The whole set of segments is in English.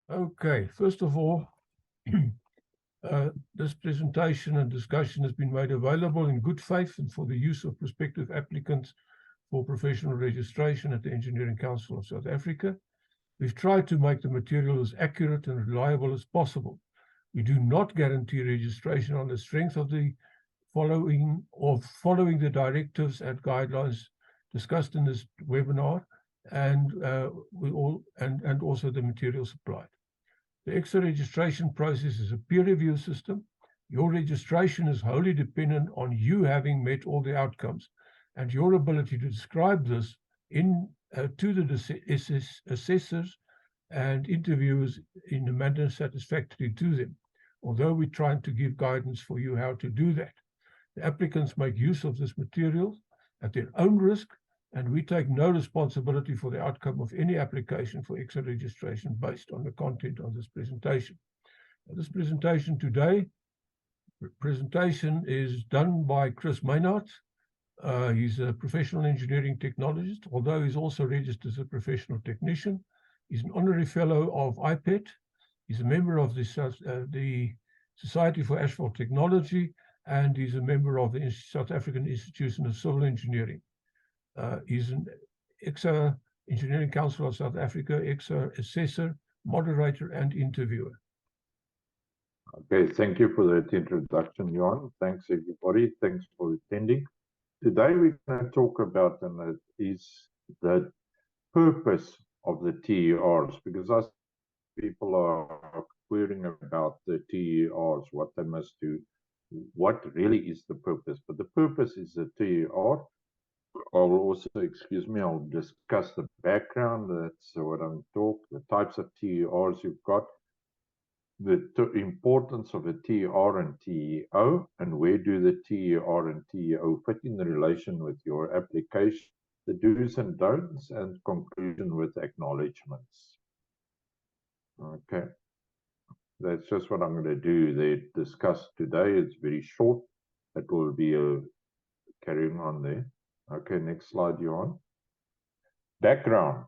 Okay, first of all, this presentation and discussion has been made available in good faith and for the use of prospective applicants for professional registration at the Engineering Council of South Africa. We've tried to make the material as accurate and reliable as possible. We do not guarantee registration on the strength of the following the directives and guidelines discussed in this webinar, and also the material supplied. The EXA registration process is a peer review system. Your registration is wholly dependent on you having met all the outcomes, and your ability to describe this to the assessors and interviewers in a manner satisfactory to them, although we're trying to give guidance for you how to do that. The applicants make use of this material at their own risk, and we take no responsibility for the outcome of any application for EXA registration based on the content of this presentation. Now, this presentation is done by Chris Maynard. He's a professional engineering technologist, although he's also registered as a professional technician. He's an honorary fellow of IPET. He's a member of the Society for Asphalt Technology, and he's a member of the South African Institution of Civil Engineering. He's an EXA Engineering Council of South Africa, EXA assessor, moderator, and interviewer. Okay, thank you for that introduction, Johan. Thanks, everybody. Thanks for attending. Today we're going to talk about, and that is the purpose of the TERs, because us people are querying about the TERs, what they must do, what really is the purpose. But the purpose is the TER. I'll also, I'll discuss the background. That's what I'm talking, the types of TERs you've got, the importance of a TER and TEO, and where do the TER and TEO fit in the relation with your application, the do's and don'ts, and conclusion with acknowledgements. Okay, that's just what I'm going to do. They discuss today. It's very short. It will be carrying on there. Okay, next slide, Johan. Background.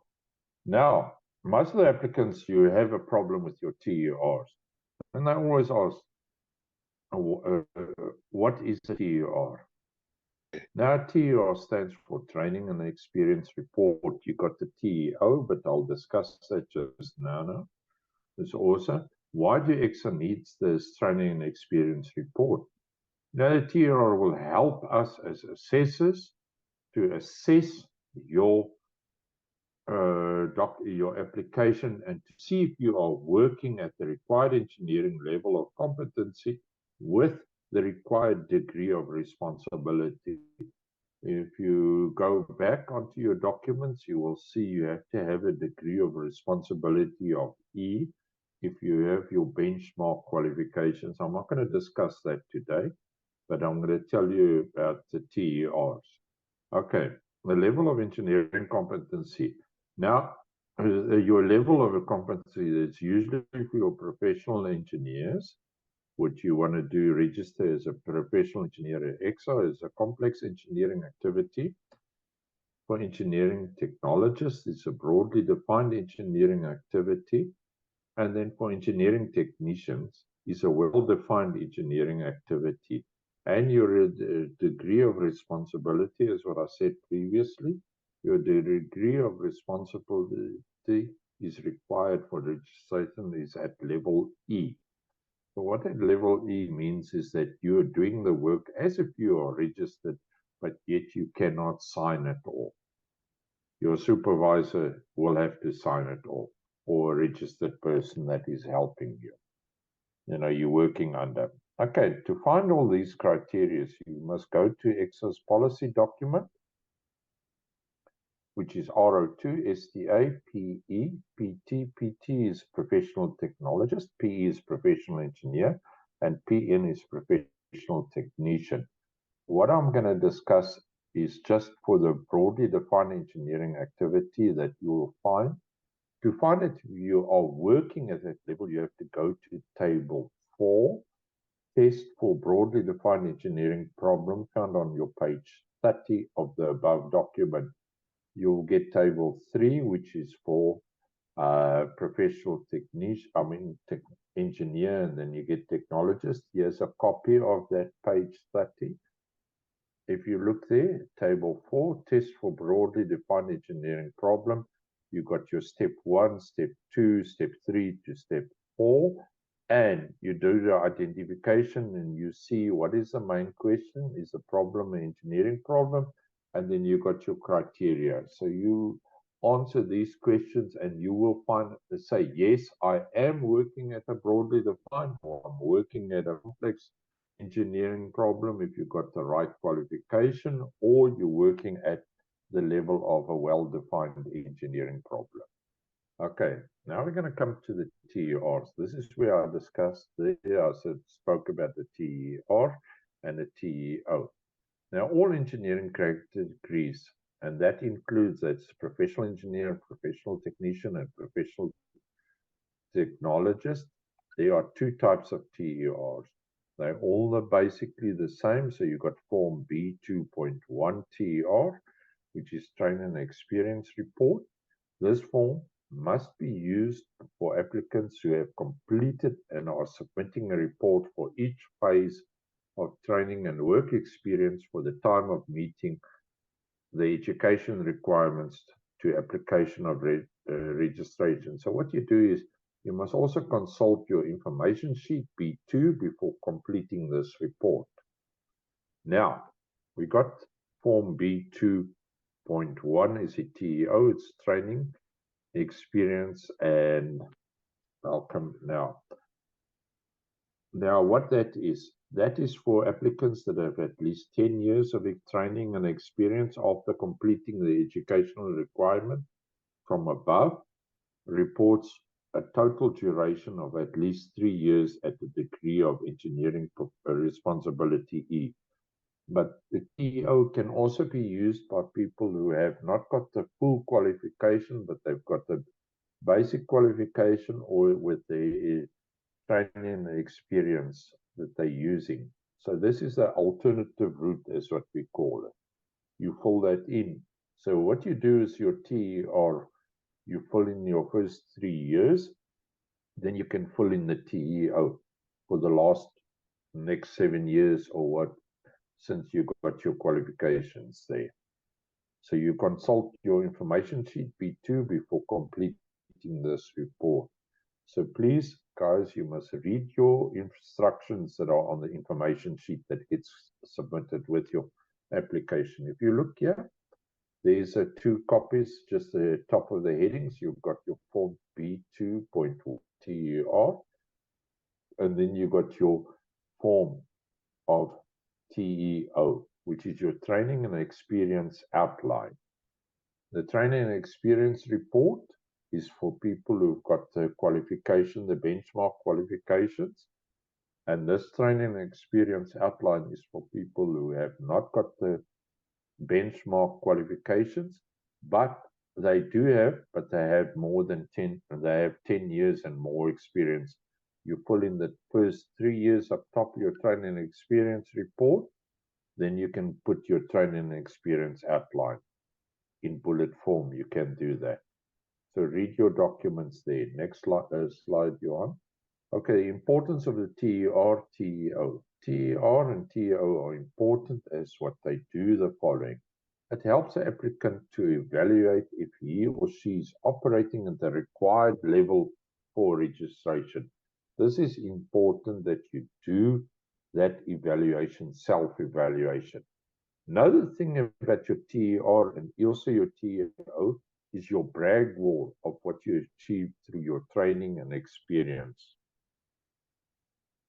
Now, most of the applicants, you have a problem with your TERs. And I always ask, what is a TER? Now, TER stands for Training and Experience Report. You got the TEO, but I'll discuss that just now. There's also, why do EXA needs this Training and Experience Report? Now, the TER will help us as assessors to assess your application and to see if you are working at the required engineering level of competency with the required degree of responsibility. If you go back onto your documents, you will see you have to have a degree of responsibility of E if you have your benchmark qualifications. I'm not going to discuss that today, but I'm going to tell you about the TERs. Okay, the level of engineering competency. Now, your level of a competency is usually for your professional engineers, which you want to do register as a professional engineer at EXA is a complex engineering activity. For engineering technologists, it's a broadly defined engineering activity. And then for engineering technicians, it's a well-defined engineering activity. And your degree of responsibility is what I said previously. Your degree of responsibility is required for registration is at level E. So what that level E means is that you are doing the work as if you are registered, but yet you cannot sign it all. Your supervisor will have to sign it all, or a registered person that is helping you. You know, you're working under. Okay, to find all these criteria, you must go to EXA's policy document, which is R02 STA PE. PT is professional technologist, PE is professional engineer, and PN is professional technician. What I'm going to discuss is just for the broadly defined engineering activity that you will find. To find that you are working at that level, you have to go to table 4, test for broadly defined engineering problem found on your page 30 of the above document. You'll get table 3, which is for professional technician, engineer, and then you get technologist. Here's a copy of that page 30. If you look there, table 4, test for broadly defined engineering problem. You got your step 1, step 2, step 3 to step 4, and you do the identification and you see what is the main question, is the problem an engineering problem, and then you got your criteria. So you answer these questions and you will find, say, yes, I am working at a broadly defined, or I'm working at a complex engineering problem if you've got the right qualification, or you're working at the level of a well-defined engineering problem. Okay, now we're going to come to the TERs. This is where I discussed, I spoke about the TER and the TEO. Now, all engineering degrees, and that includes, that's professional engineer, professional technician, and professional technologist. There are two types of TERs. They're all basically the same. So you've got Form B2.1 TER, which is Training and Experience Report. This form must be used for applicants who have completed and are submitting a report for each phase of training and work experience for the time of meeting the education requirements to application of registration. So what you do is you must also consult your information sheet B2 before completing this report. Now, we got Form B2.1 is a TEO, it's training, experience, and I'll come now. Now, what that is for applicants that have at least 10 years of training and experience after completing the educational requirement from above, reports a total duration of at least 3 years at the degree of engineering responsibility E. But the TEO can also be used by people who have not got the full qualification, but they've got the basic qualification, or with the training and experience that they're using. So this is the alternative route, is what we call it. You fill that in. So what you do is your TER, you fill in your first 3 years, then you can fill in the TEO for the next 7 years or what, since you got your qualifications there. So you consult your information sheet B2 before completing this report. So please, guys, you must read your instructions that are on the information sheet that gets submitted with your application. If you look here, there's 2 copies, just the top of the headings. You've got your Form B2.1 TER, and then you got your form of TEO, which is your training and experience outline. The training and experience report is for people who've got the qualification, the benchmark qualifications. And this training and experience outline is for people who have not got the benchmark qualifications, but they have more than 10, they have 10 years and more experience. You pull in the first 3 years up top of your training and experience report, then you can put your training and experience outline in bullet form. You can do that. So read your documents there. Next slide, Johan. Okay, the importance of the TER, TEO. TER and TEO are important as what they do the following. It helps the applicant to evaluate if he or she is operating at the required level for registration. This is important that you do that evaluation, self-evaluation. Another thing about your TER and also your TEO is your brag wall of what you achieved through your training and experience.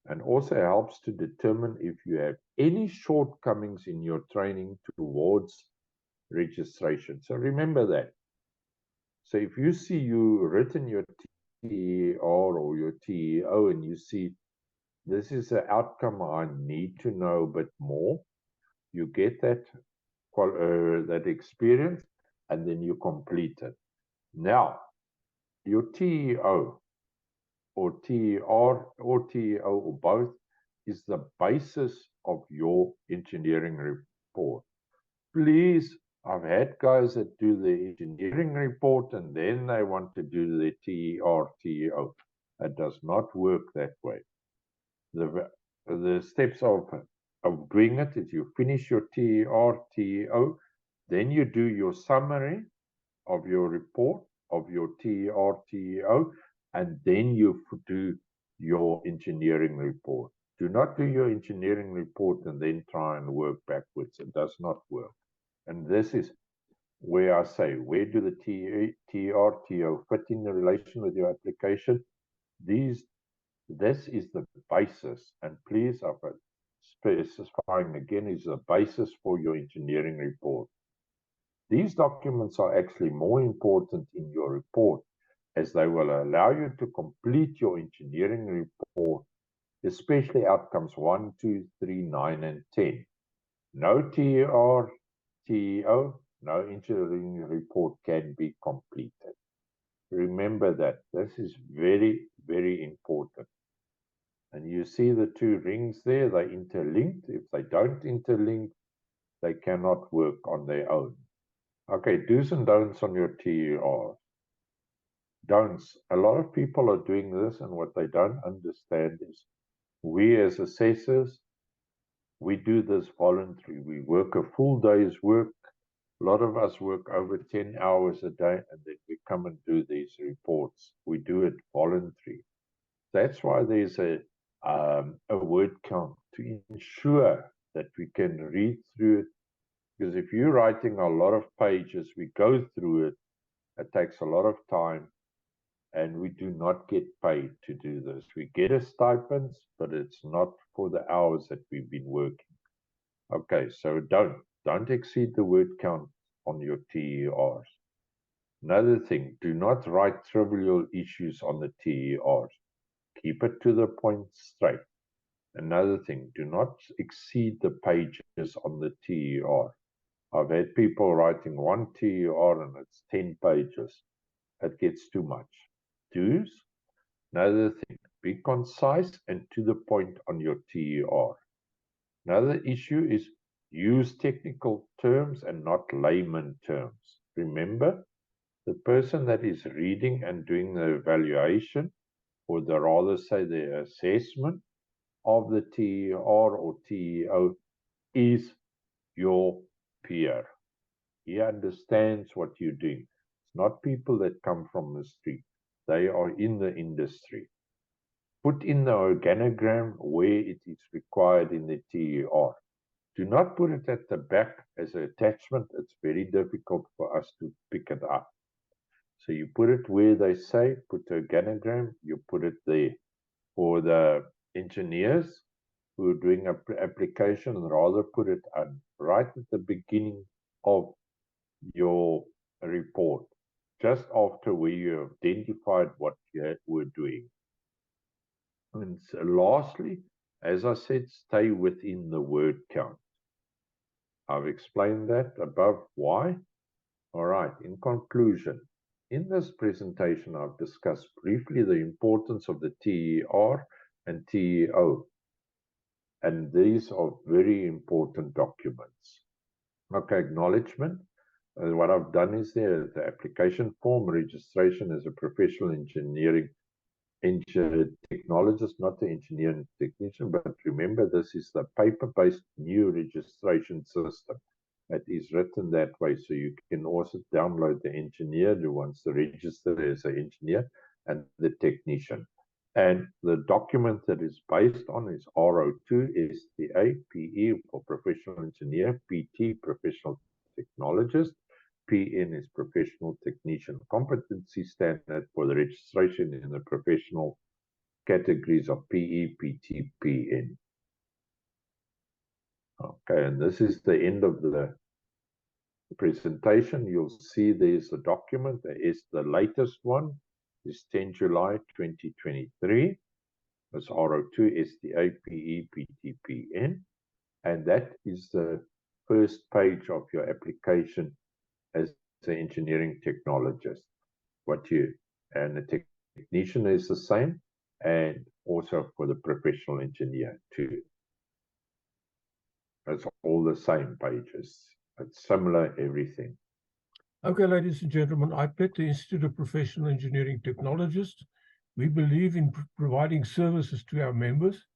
And also helps to determine if you have any shortcomings in your training towards registration. So remember that. So if you see you written your TER or your TEO and you see this is the outcome I need to know a bit more, you get that experience and then you complete it. Now, your TEO or TER or TEO or both is the basis of your engineering report. Please I've had guys that do the engineering report and then they want to do the TER, TEO. It does not work that way. The steps of doing it is you finish your TER, TEO, then you do your summary of your report, of your TER, TEO, and then you do your engineering report. Do not do your engineering report and then try and work backwards. It does not work. And this is where I say, where do the TER, TEO fit in relation with your application? This is the basis, and please, I'm specifying again, is the basis for your engineering report. These documents are actually more important in your report as they will allow you to complete your engineering report, especially outcomes 1, 2, 3, 9, and 10. No TER, TEO, no engineering report can be completed. Remember that. This is very, very important. And you see the two rings there, they're interlinked. If they don't interlink, they cannot work on their own. Okay, do's and don'ts on your TER. Don'ts. A lot of people are doing this, and what they don't understand is we as assessors, we do this voluntary. We work a full day's work. A lot of us work over 10 hours a day, and then we come and do these reports. We do it voluntary. That's why there's a word count to ensure that we can read through it. Because if you're writing a lot of pages, we go through it, it takes a lot of time, and we do not get paid to do this. We get a stipend, but it's not for the hours that we've been working. Okay, so don't exceed the word count on your TERs. Another thing, do not write trivial issues on the TERs. Keep it to the point straight. Another thing, do not exceed the pages on the TER. I've had people writing one TER and it's 10 pages. It gets too much. Do's. Another thing, be concise and to the point on your TER. Another issue is use technical terms and not layman terms. Remember, the person that is reading and doing the evaluation, or the rather say the assessment of the TER or TEO, is your peer. He understands what you're doing. It's not people that come from the street. They are in the industry. Put in the organogram where it is required in the TER. Do not put it at the back as an attachment. It's very difficult for us to pick it up. So you put it where they say, put the organogram, you put it there. For the engineers who are doing an application, rather put it right at the beginning of your report, just after where you identified what you were doing. And so lastly, as I said, stay within the word count. I've explained that above. Why? All right, in conclusion, in this presentation, I've discussed briefly the importance of the TER and TEO, and these are very important documents. Okay, acknowledgement. What I've done is there, the application form, registration as a professional technologist, not the engineering technician, but remember this is the paper-based new registration system that is written that way, so you can also download the engineer who wants to register as an engineer and the technician. And the document that is based on is RO2 STA, PE for professional engineer, PT professional technologist, PN is professional technician competency standard for the registration in the professional categories of PE, PT, PN. Okay, and this is the end of the presentation. You'll see there's a document. There is the latest one, is 10 July 2023. It's RO2 STA, PE, PT, PN. And that is the first page of your application as an engineering technologist. And the technician is the same, and also for the professional engineer too. It's all the same pages. It's similar everything. Okay, ladies and gentlemen, IPET, the Institute of Professional Engineering Technologists, we believe in providing services to our members.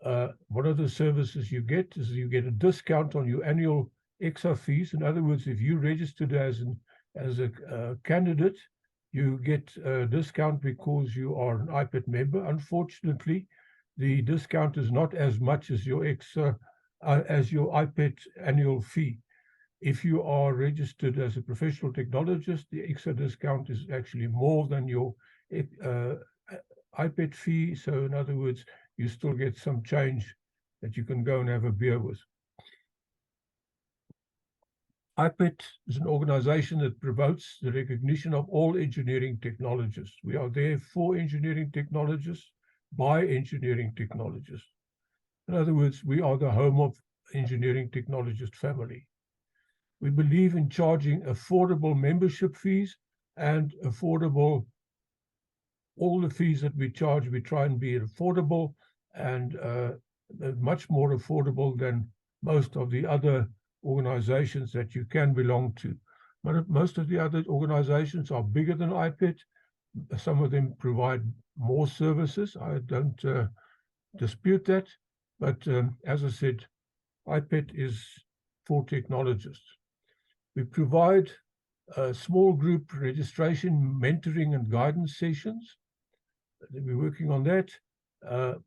One of the services you get is you get a discount on your annual EXA fees. In other words, if you registered as a candidate, you get a discount because you are an IPET member. Unfortunately, the discount is not as much as your as your IPET annual fee. If you are registered as a professional technologist, the EXA discount is actually more than your IPET fee. So in other words, you still get some change that you can go and have a beer with. IPET is an organization that promotes the recognition of all engineering technologists. We are there for engineering technologists, by engineering technologists. In other words, we are the home of engineering technologist family. We believe in charging affordable membership fees and affordable, all the fees that we charge, we try and be affordable and much more affordable than most of the other organizations that you can belong to. Most of the other organizations are bigger than IPET. Some of them provide more services. I don't dispute that. But as I said, IPET is for technologists. We provide small group registration, mentoring, and guidance sessions. We're working on that.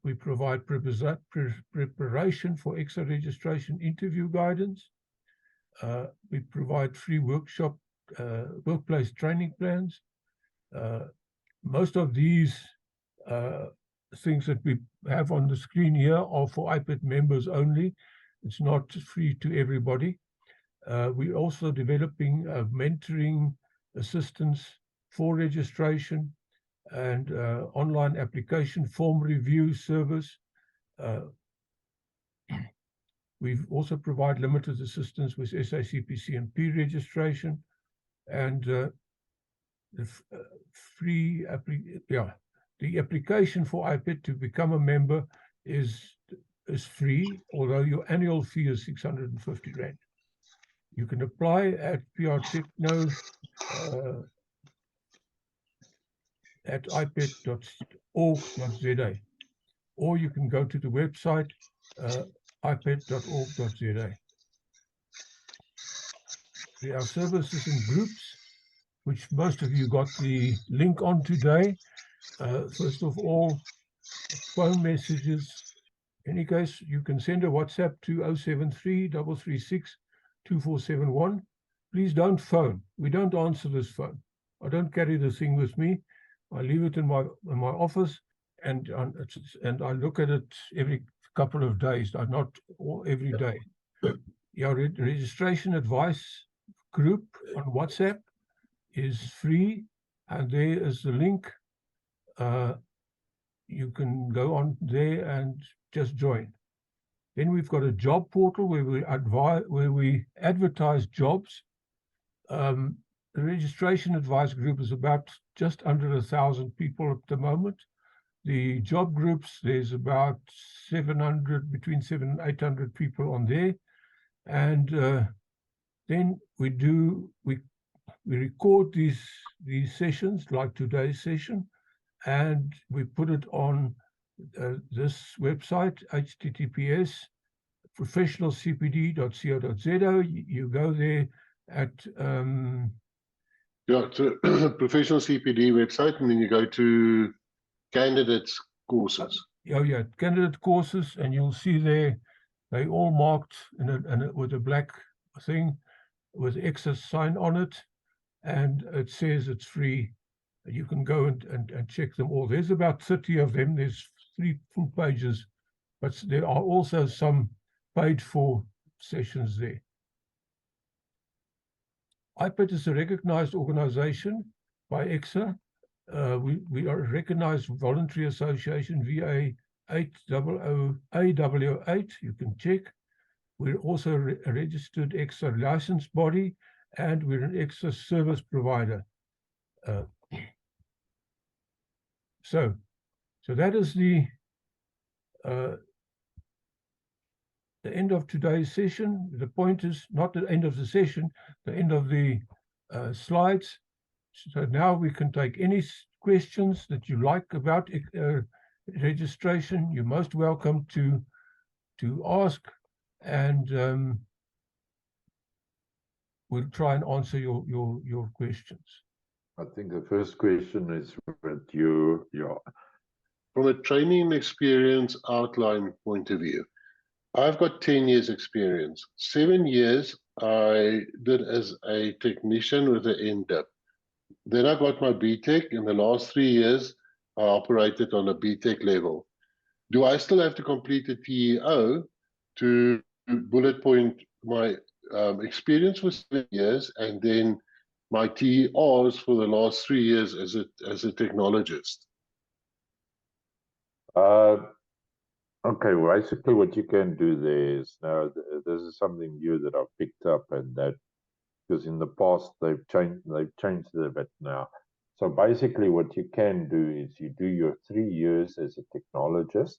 We provide preparation for EXA registration interview guidance. We provide free workshop, workplace training plans. Most of these things that we have on the screen here are for IPET members only. It's not free to everybody. We're also developing mentoring assistance for registration and online application form review service. We've also provide limited assistance with SACPC and P registration, and the application for IPET to become a member is free, although your annual fee is 650 Rand. You can apply at prtechno at ipet.org.za, or you can go to the website ipet.org.za. There are services in groups, which most of you got the link on today. First of all, phone messages. In any case, you can send a WhatsApp to 073-336-2471. Please don't phone. We don't answer this phone. I don't carry the thing with me. I leave it in my office, and I look at it every couple of days. Not every day. Your registration advice group on WhatsApp is free, and there is the link. You can go on there and just join. Then we've got a job portal where we advertise jobs. The registration advice group is about just under 1,000 people at the moment. The job groups, there's about 700, between 700 and 800 people on there. And then we record these sessions, like today's session, and we put it on this website, https://professionalcpd.co.za. You go there at to Professional CPD website, and then you go to candidates courses. Yeah, candidate courses, and you'll see there they all marked with a black thing with EXA sign on it, and it says it's free. You can go and check them all. There's about 30 of them. There's 3 full pages, but there are also some paid for sessions there. IPET is a recognized organization by EXA. We are a recognized voluntary association, VA 800AW8. You can check. We're also a registered EXA license body, and we're an EXA service provider. So that is the the end of today's session. The point is not the end of the session, the end of the slides. So now we can take any questions that you like about registration. You're most welcome to ask, and we'll try and answer your questions. I think the first question is with you, From a training experience outline point of view, I've got 10 years experience. 7 years I did as a technician with an NDIP. Then I got my BTEC. In the last 3 years, I operated on a BTEC level. Do I still have to complete a TEO to bullet point my experience for 7 years and then my TERs for the last 3 years as a technologist? Okay, well, basically what you can do there is, now this is something new that I've picked up, and that because in the past they've changed it a bit now. So basically what you can do is you do your 3 years as a technologist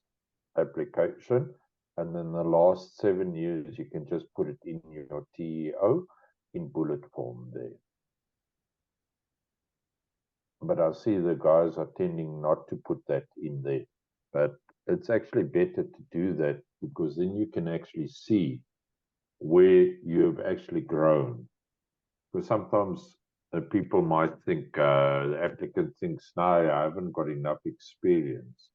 application, and then the last 7 years you can just put it in your TEO in bullet form there. But I see the guys are tending not to put that in there, but it's actually better to do that, because then you can actually see where you've actually grown. Because sometimes people might think, the applicant thinks, no, I haven't got enough experience,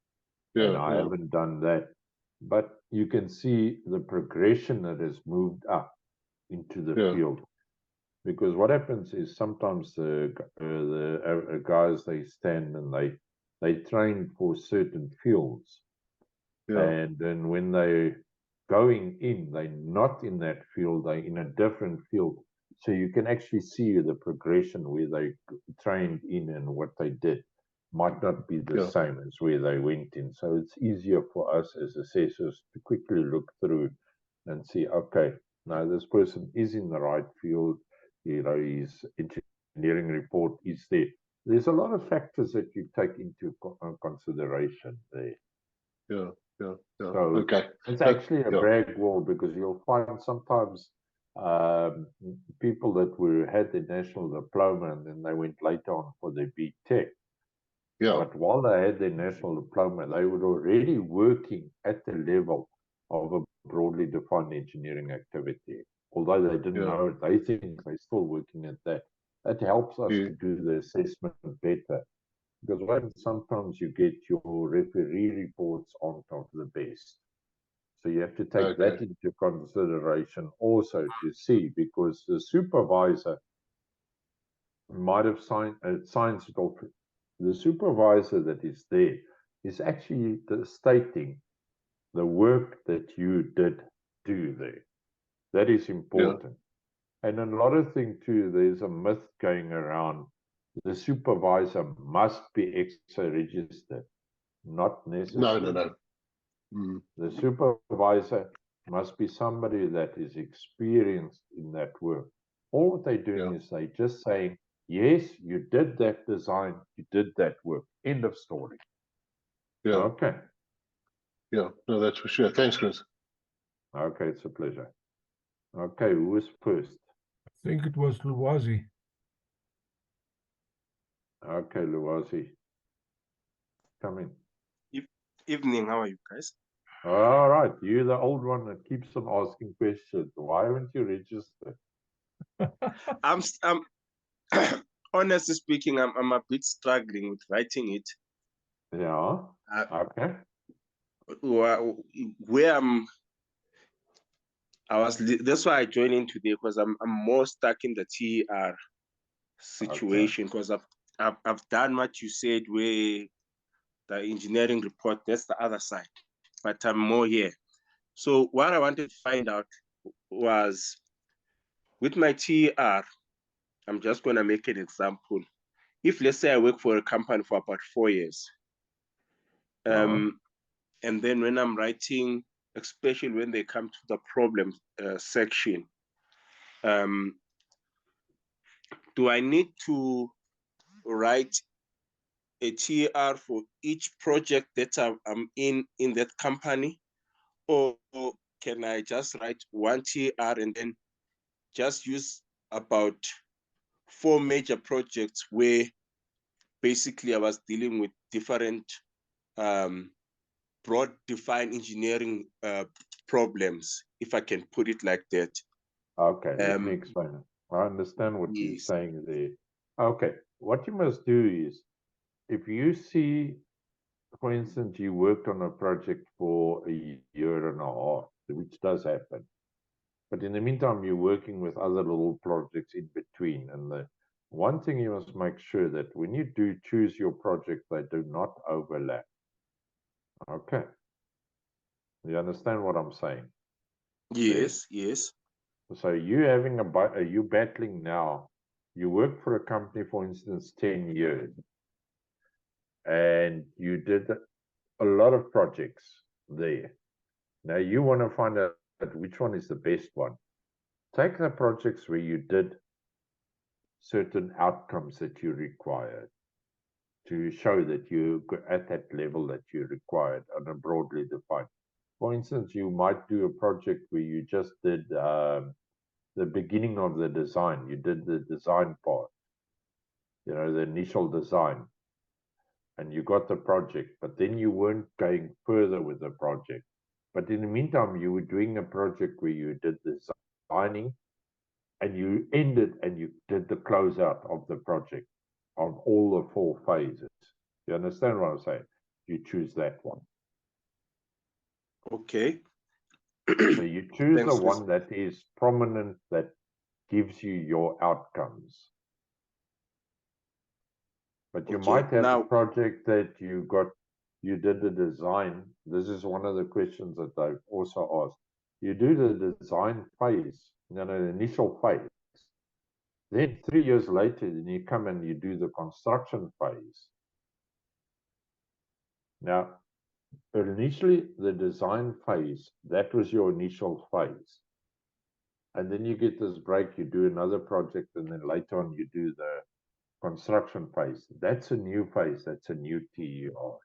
and I haven't done that. But you can see the progression that has moved up into the field. Because what happens is sometimes the guys, they stand and they train for certain fields. And then when they're going in, they're not in that field, they're in a different field. So you can actually see the progression where they trained in and what they did might not be the same as where they went in. So it's easier for us as assessors to quickly look through and see, okay, now this person is in the right field, you know, his engineering report is there. There's a lot of factors that you take into consideration there. So it's actually a brag wall, because you'll find sometimes people that had their national diploma and then they went later on for their BTEC. But while they had their national diploma, they were already working at the level of a broadly defined engineering activity. Although they didn't know it, they think they're still working at that. That helps us to do the assessment better. Because when sometimes you get your referee reports aren't of the best. So you have to take that into consideration also to see, because the supervisor might have signs it off. The supervisor that is there is actually stating the work that you did do there. That is important. And another thing too, there's a myth going around. The supervisor must be EXA registered. Not necessarily. No. The supervisor must be somebody that is experienced in that work. All what they're doing is they just saying, yes, you did that design, you did that work. End of story. Okay. No, that's for sure. Thanks, Chris. Okay, it's a pleasure. Okay, who was first? I think it was Luwazi. Okay, Luwazi. Come in. Evening, how are you guys? All right, you're the old one that keeps on asking questions. Why haven't you registered? I'm honestly speaking, I'm a bit struggling with writing it. Yeah. Okay. Where that's why I joined in today, because I'm more stuck in the TER situation, because I've done what you said, where the engineering report, that's the other side, but I'm more here. So what I wanted to find out was, with my TER, I'm just going to make an example. If, let's say, I work for a company for about 4 years, and then when I'm writing, especially when they come to the problem section, do I need to write a TER for each project that I'm in that company? Or can I just write one TR and then just use about 4 major projects where basically I was dealing with different broad defined engineering problems, if I can put it like that. Okay, let me explain it. I understand what you're Yes. saying there. Okay, what you must do is, if you see, for instance, you worked on a project for a year and a half, which does happen. But in the meantime, you're working with other little projects in between. And the one thing you must make sure that when you do choose your project, they do not overlap. Okay. You understand what I'm saying? Yes, yes. So you having you battling now, you work for a company, for instance, 10 years, and you did a lot of projects there. Now you want to find out which one is the best one. Take the projects where you did certain outcomes that you required to show that you're at that level that you required on a broadly defined. For instance, you might do a project where you just did the beginning of the design. You did the design part, you know, the initial design, and you got the project, but then you weren't going further with the project. But in the meantime, you were doing a project where you did the designing and you ended and you did the closeout of the project of all the 4 phases. You understand what I'm saying? You choose that one. Okay. So you choose Thanks, the one that is prominent, that gives you your outcomes. But you might have a project that you did the design. This is one of the questions that I've also asked. You do the design phase, the initial phase. Then 3 years later, then you come and you do the construction phase. Now, initially, the design phase, that was your initial phase. And then you get this break, you do another project, and then later on you do the construction phase. That's a new phase, that's a new TER.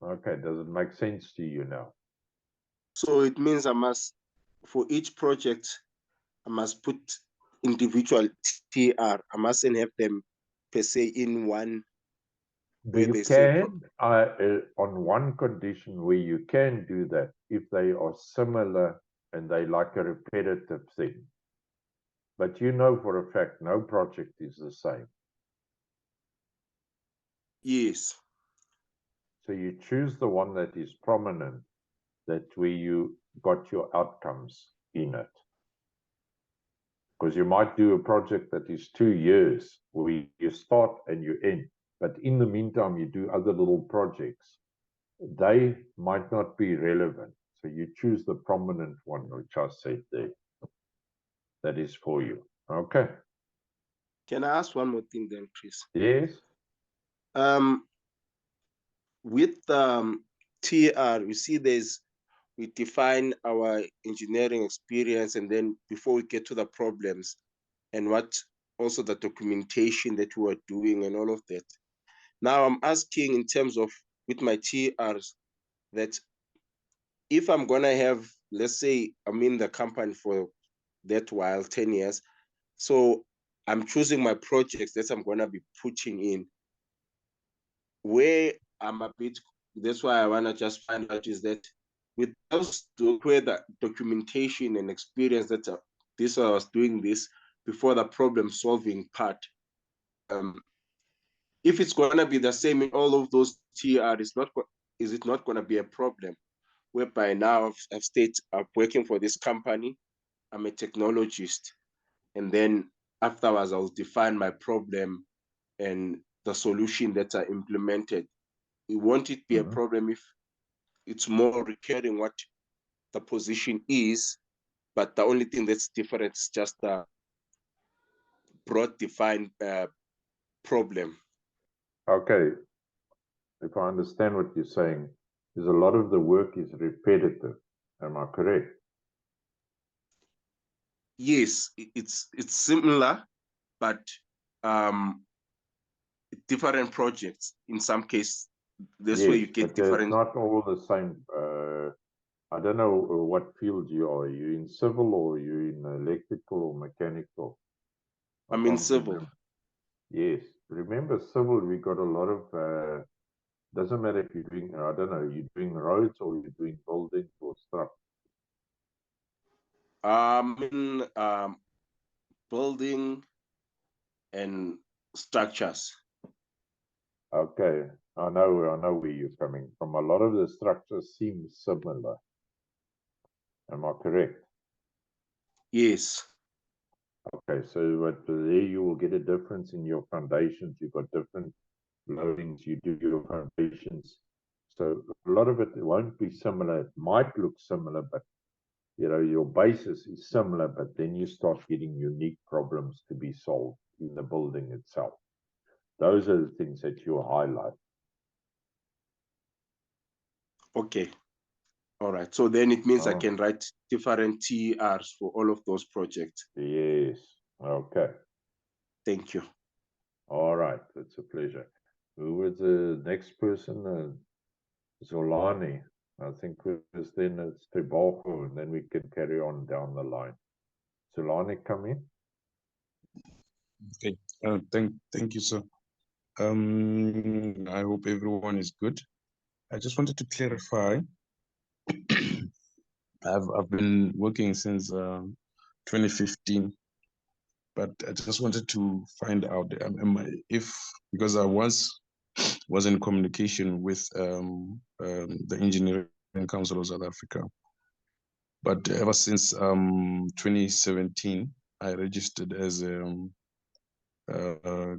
Okay, does it make sense to you now? So it means I must, for each project, I must put individual TR. I mustn't have them per se in one. You can, on one condition where you can do that, if they are similar and they like a repetitive thing. But you know for a fact, no project is the same. Yes. So you choose the one that is prominent, that where you got your outcomes in it. Because you might do a project that is 2 years, where you start and you end. But in the meantime, you do other little projects. They might not be relevant. So you choose the prominent one, which I said there. That is for you. Okay. Can I ask one more thing then, Chris? Yes. With TR, we see we define our engineering experience, and then before we get to the problems and what also the documentation that we are doing and all of that. Now I'm asking in terms of with my TRs that if I'm gonna have, let's say I'm in the company for that while, 10 years, so I'm choosing my projects that I'm gonna be putting in. Where I'm a bit, that's why I wanna just find out is that with those where the documentation and experience that I was doing this before the problem solving part. If it's gonna be the same in all of those TR, is it not gonna be a problem? Whereby now I've stated I'm working for this company, I'm a technologist, and then afterwards I'll define my problem and the solution that I implemented. Won't it be a problem if it's more recurring what the position is, but the only thing that's different is just the broad defined problem? Okay. If I understand what you're saying, is a lot of the work is repetitive. Am I correct? Yes, it's similar, but different projects. In some cases, that's where you get different. It's not all the same. I don't know what field you are. Are you in civil or are you in electrical or mechanical? I I'm in can't civil. remember. Yes. Remember civil, we got a lot of, doesn't matter if you're doing, I don't know, you're doing roads or you're doing buildings or stuff. I'm in building and structures. Okay. I know where you're coming from. A lot of the structures seem similar. Am I correct? Yes. Okay, so but there you will get a difference in your foundations. You've got different loadings. You do your foundations. So a lot of it won't be similar. It might look similar, but you know your basis is similar. But then you start getting unique problems to be solved in the building itself. Those are the things that you highlight. Okay. All right. So then it means I Oh, can write different TERs for all of those projects. yes. Okay. Thank you. All right. It's a pleasure. Who was the next person? Zolani. I think was then it's Tebogo, and then we can carry on down the line. Zolani, come in. Okay. Thank you, sir. I hope everyone is good. I just wanted to clarify. I've been working since 2015, but I just wanted to find out if because I once was in communication with the Engineering Council of South Africa, but ever since 2017, I registered as a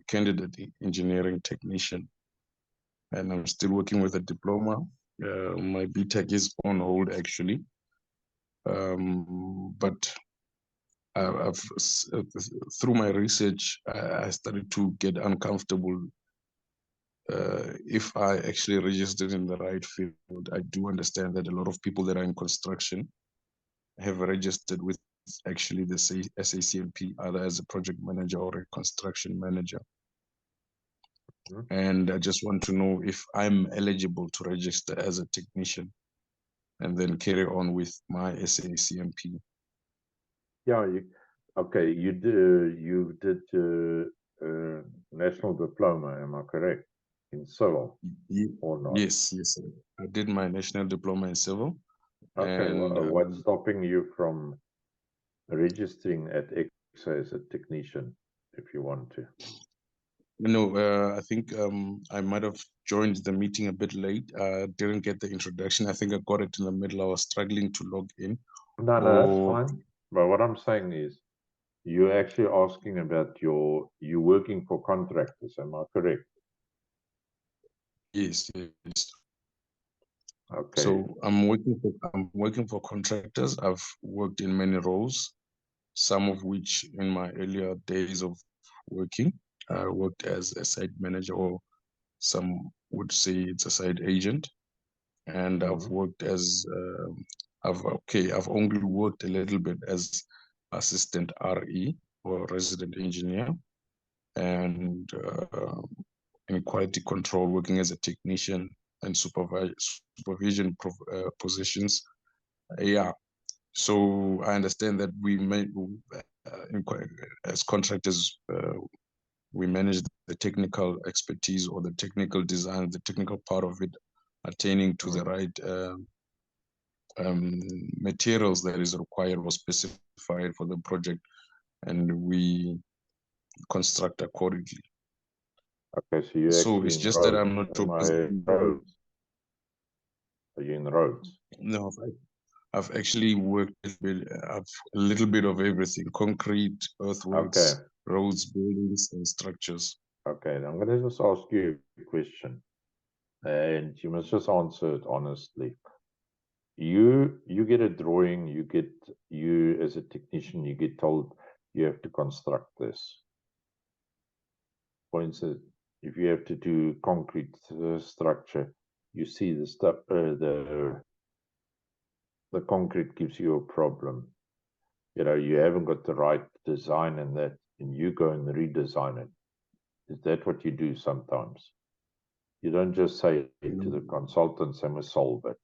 candidate engineering technician, and I'm still working with a diploma. My BTEC is on hold actually, but through my research, I started to get uncomfortable if I actually registered in the right field. I do understand that a lot of people that are in construction have registered with actually the SACMP, either as a project manager or a construction manager. And I just want to know if I'm eligible to register as a technician and then carry on with my SACMP. Yeah, okay. You did national diploma. Am I correct in civil or not? Yes, sir. I did my national diploma in civil. Okay. And What's stopping you from registering at EXA as a technician if you want to? I think I might have joined the meeting a bit late. Didn't get the introduction. I think I got it in the middle. I was struggling to log in. No, that's fine. But what I'm saying is, you're actually asking about you working for contractors. Am I correct? Yes. Okay. So I'm working for contractors. I've worked in many roles, some of which in my earlier days of working, I worked as a site manager, or some would say it's a site agent. And I've worked as I've only worked a little bit as assistant RE or resident engineer, and in quality control, working as a technician and supervision positions. Yeah. So I understand that we may, as contractors, we manage the technical expertise or the technical design, the technical part of it, attaining to the right materials that is required or specified for the project, and we construct accordingly. Okay, so you're So actually it's in just roads. that I'm not sure. Roads. Are you in roads? No, I've actually worked a little bit of everything: concrete, earthworks, roads, buildings, and structures. Okay, I'm going to just ask you a question, and you must just answer it honestly. You get a drawing, you as a technician, you get told you have to construct this. For instance, if you have to do concrete structure, you see the stuff, the concrete gives you a problem. You know, you haven't got the right design and that, and you go and redesign it. Is that what you do sometimes? You don't just say to the consultants, I must solve it.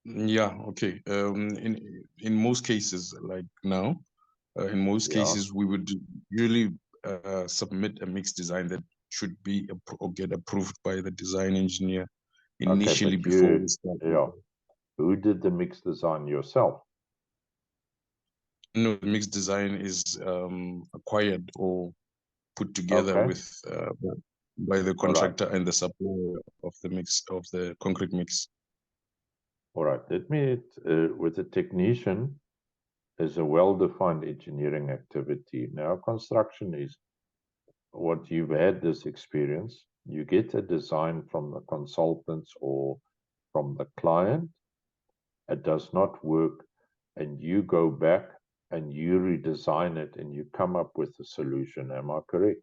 Yeah, okay. In most cases, like now, in most Yeah. cases, we would usually submit a mixed design that should be or get approved by the design engineer initially but before we start. yeah. Who did the mixed design? Yourself? No, the mixed design is acquired or put together Okay. with by the All right. contractor and the supplier of the mix of the concrete mix. All right. Let me, with a technician, is a well-defined engineering activity. Now, construction is what you've had this experience. You get a design from the consultants or from the client. It does not work, and you go back and you redesign it and you come up with a solution. Am I correct?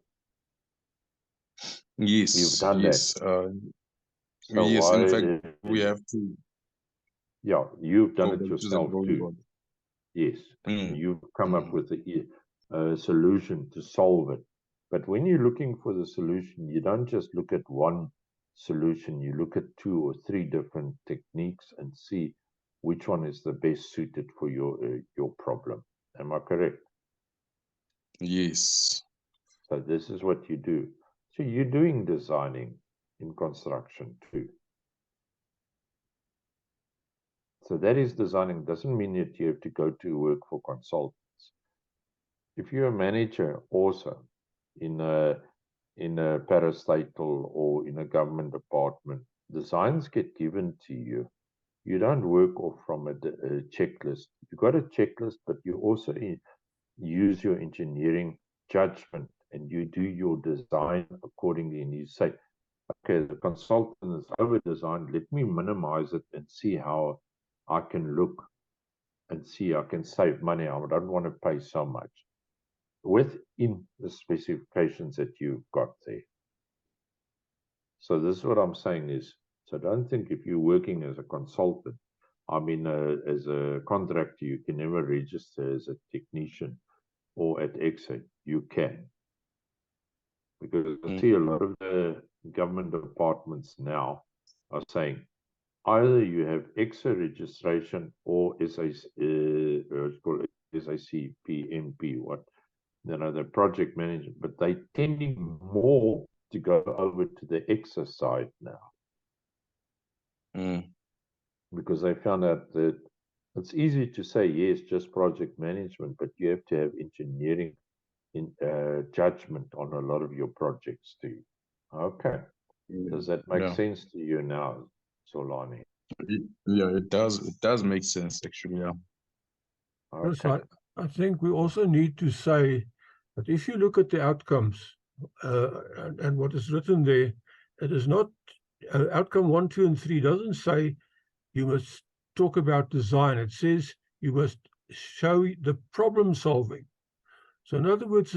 You've Yes, done yes, that. So yes. why? In fact, we have to Yeah, you've done go it back to the yourself drawing too. board. Yes, and you've come up Mm. with a solution to solve it. But when you're looking for the solution, you don't just look at one solution. You look at 2 or 3 different techniques and see which one is the best suited for your problem. Am I correct? Yes. So this is what you do. So you're doing designing in construction too. So that is designing. Doesn't mean that you have to go to work for consultants. If you're a manager also in a parastatal or in a government department, designs get given to you. You don't work off from a checklist. You got a checklist, but you also use your engineering judgment and you do your design accordingly. And you say, okay, the consultant is over designed. Let me minimize it and see how I can look and see I can save money. I don't want to pay so much within the specifications that you've got there. So this is what I'm saying is, so don't think if you're working as a consultant, I mean, as a contractor, you can never register as a technician or at EXA. You can. Because I see a lot of the government departments now are saying, either you have EXA registration or it's called SACPMP, what, the project manager, but they're tending more to go over to the EXA side now. Because they found out that it's easy to say, yes, just project management, but you have to have engineering judgment on a lot of your projects too. Okay. Does that make sense to you now, Solani? Yeah, it does. It does make sense, actually. Yeah. Okay. I think we also need to say that if you look at the outcomes and what is written there, it is not outcome 1, 2, and 3 doesn't say you must talk about design. It says you must show the problem solving. So in other words,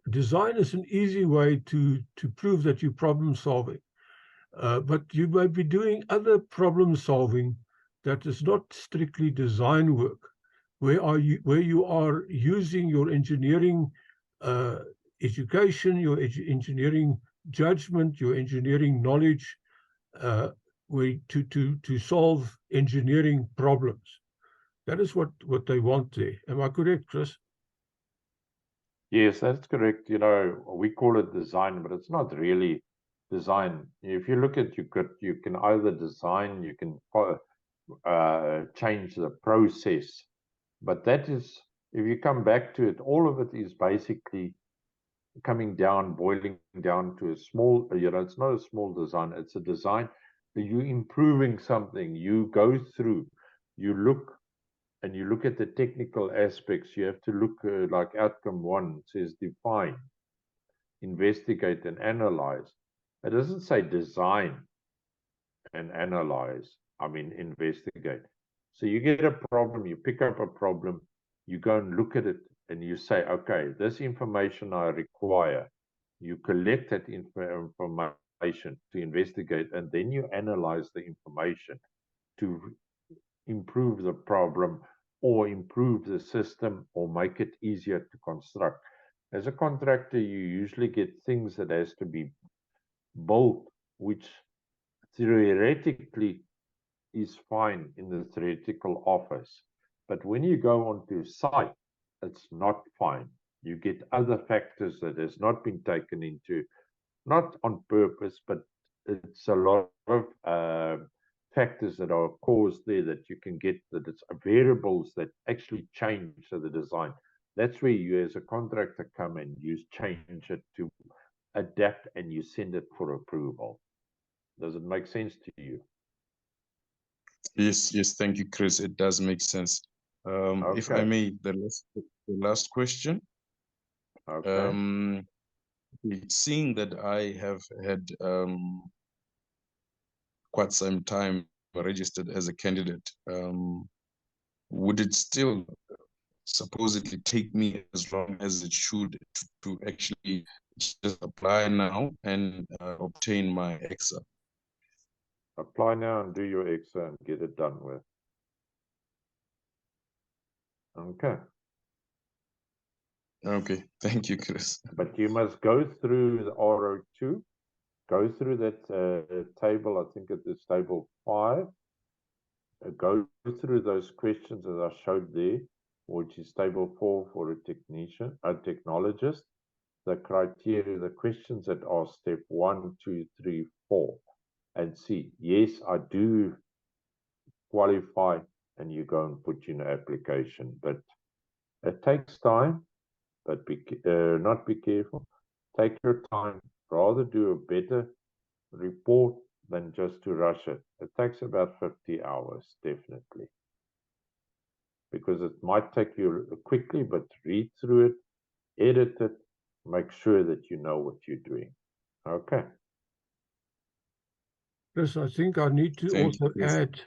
design is an easy way to prove that you're problem solving. But you may be doing other problem solving that is not strictly design work, where you are using your engineering education, your engineering judgment, your engineering knowledge, to solve engineering problems. That is what they want there. Am I correct, Chris? Yes, that's correct. We call it design, but it's not really design. If you look at, you can either design, you can change the process, but that is, if you come back to it, all of it is basically boiling down to a small, it's not a small design, it's a design. You're improving something, you go through, you look at the technical aspects. You have to look like outcome 1 says define, investigate, and analyze. It doesn't say design and analyze, investigate. So you get a problem, you pick up a problem, you go and look at it, and you say, okay, this information I require. You collect that information to investigate, and then you analyze the information to improve the problem or improve the system or make it easier to construct. As a contractor, you usually get things that has to be built, which theoretically is fine in the theoretical office. But when you go onto site, it's not fine. You get other factors that has not been taken into, not on purpose, but it's a lot of factors that are caused there that you can get, that it's variables that actually change the design. That's where you as a contractor come and you change it to adapt and you send it for approval. Does it make sense to you? Yes, thank you, Chris. It does make sense. If I Okay. may, the last question. Okay. Seeing that I have had quite some time registered as a candidate, would it still supposedly take me as long as it should to actually just apply now and obtain my EXA? Apply now and do your EXA and get it done with. Okay. Okay, thank you, Chris. But you must go through the RO2, go through that table, I think it is table 5, go through those questions that I showed there, which is table 4 for a technician, a technologist, the criteria, the questions that are step 1, 2, 3, 4, and see, yes, I do qualify, and you go and put in an application. But it takes time, but not be careful. Take your time, rather do a better report than just to rush it. It takes about 50 hours, definitely. Because it might take you quickly, but read through it, edit it, make sure that you know what you're doing. Okay. Chris, I think I need to Thank also you, Chris. add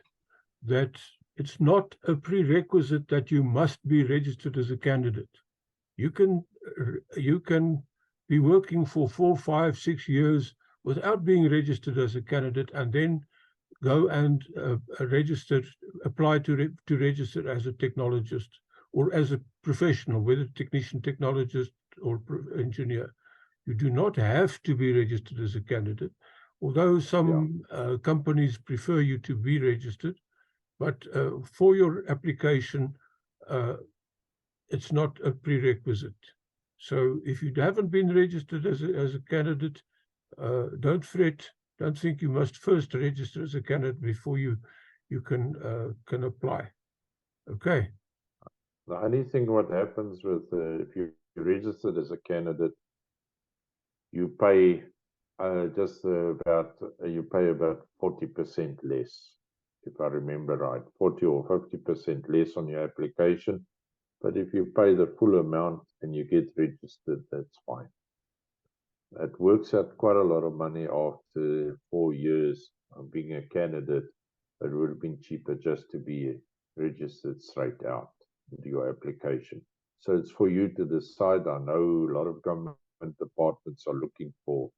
that it's not a prerequisite that you must be registered as a candidate. You can be working for 4, 5, 6 years without being registered as a candidate, and then go and apply to register as a technologist or as a professional, whether technician, technologist, or engineer. You do not have to be registered as a candidate, although some companies prefer you to be registered. But for your application, it's not a prerequisite. So if you haven't been registered as a candidate, don't fret. Don't think you must first register as a candidate before you can apply. Okay. The only thing what happens with if you're registered as a candidate, you pay you pay about 40% less, if I remember right, 40 or 50% less on your application. But if you pay the full amount and you get registered, that's fine. It works out quite a lot of money after 4 years of being a candidate. It would have been cheaper just to be registered straight out into your application. So it's for you to decide. I know a lot of government departments are looking for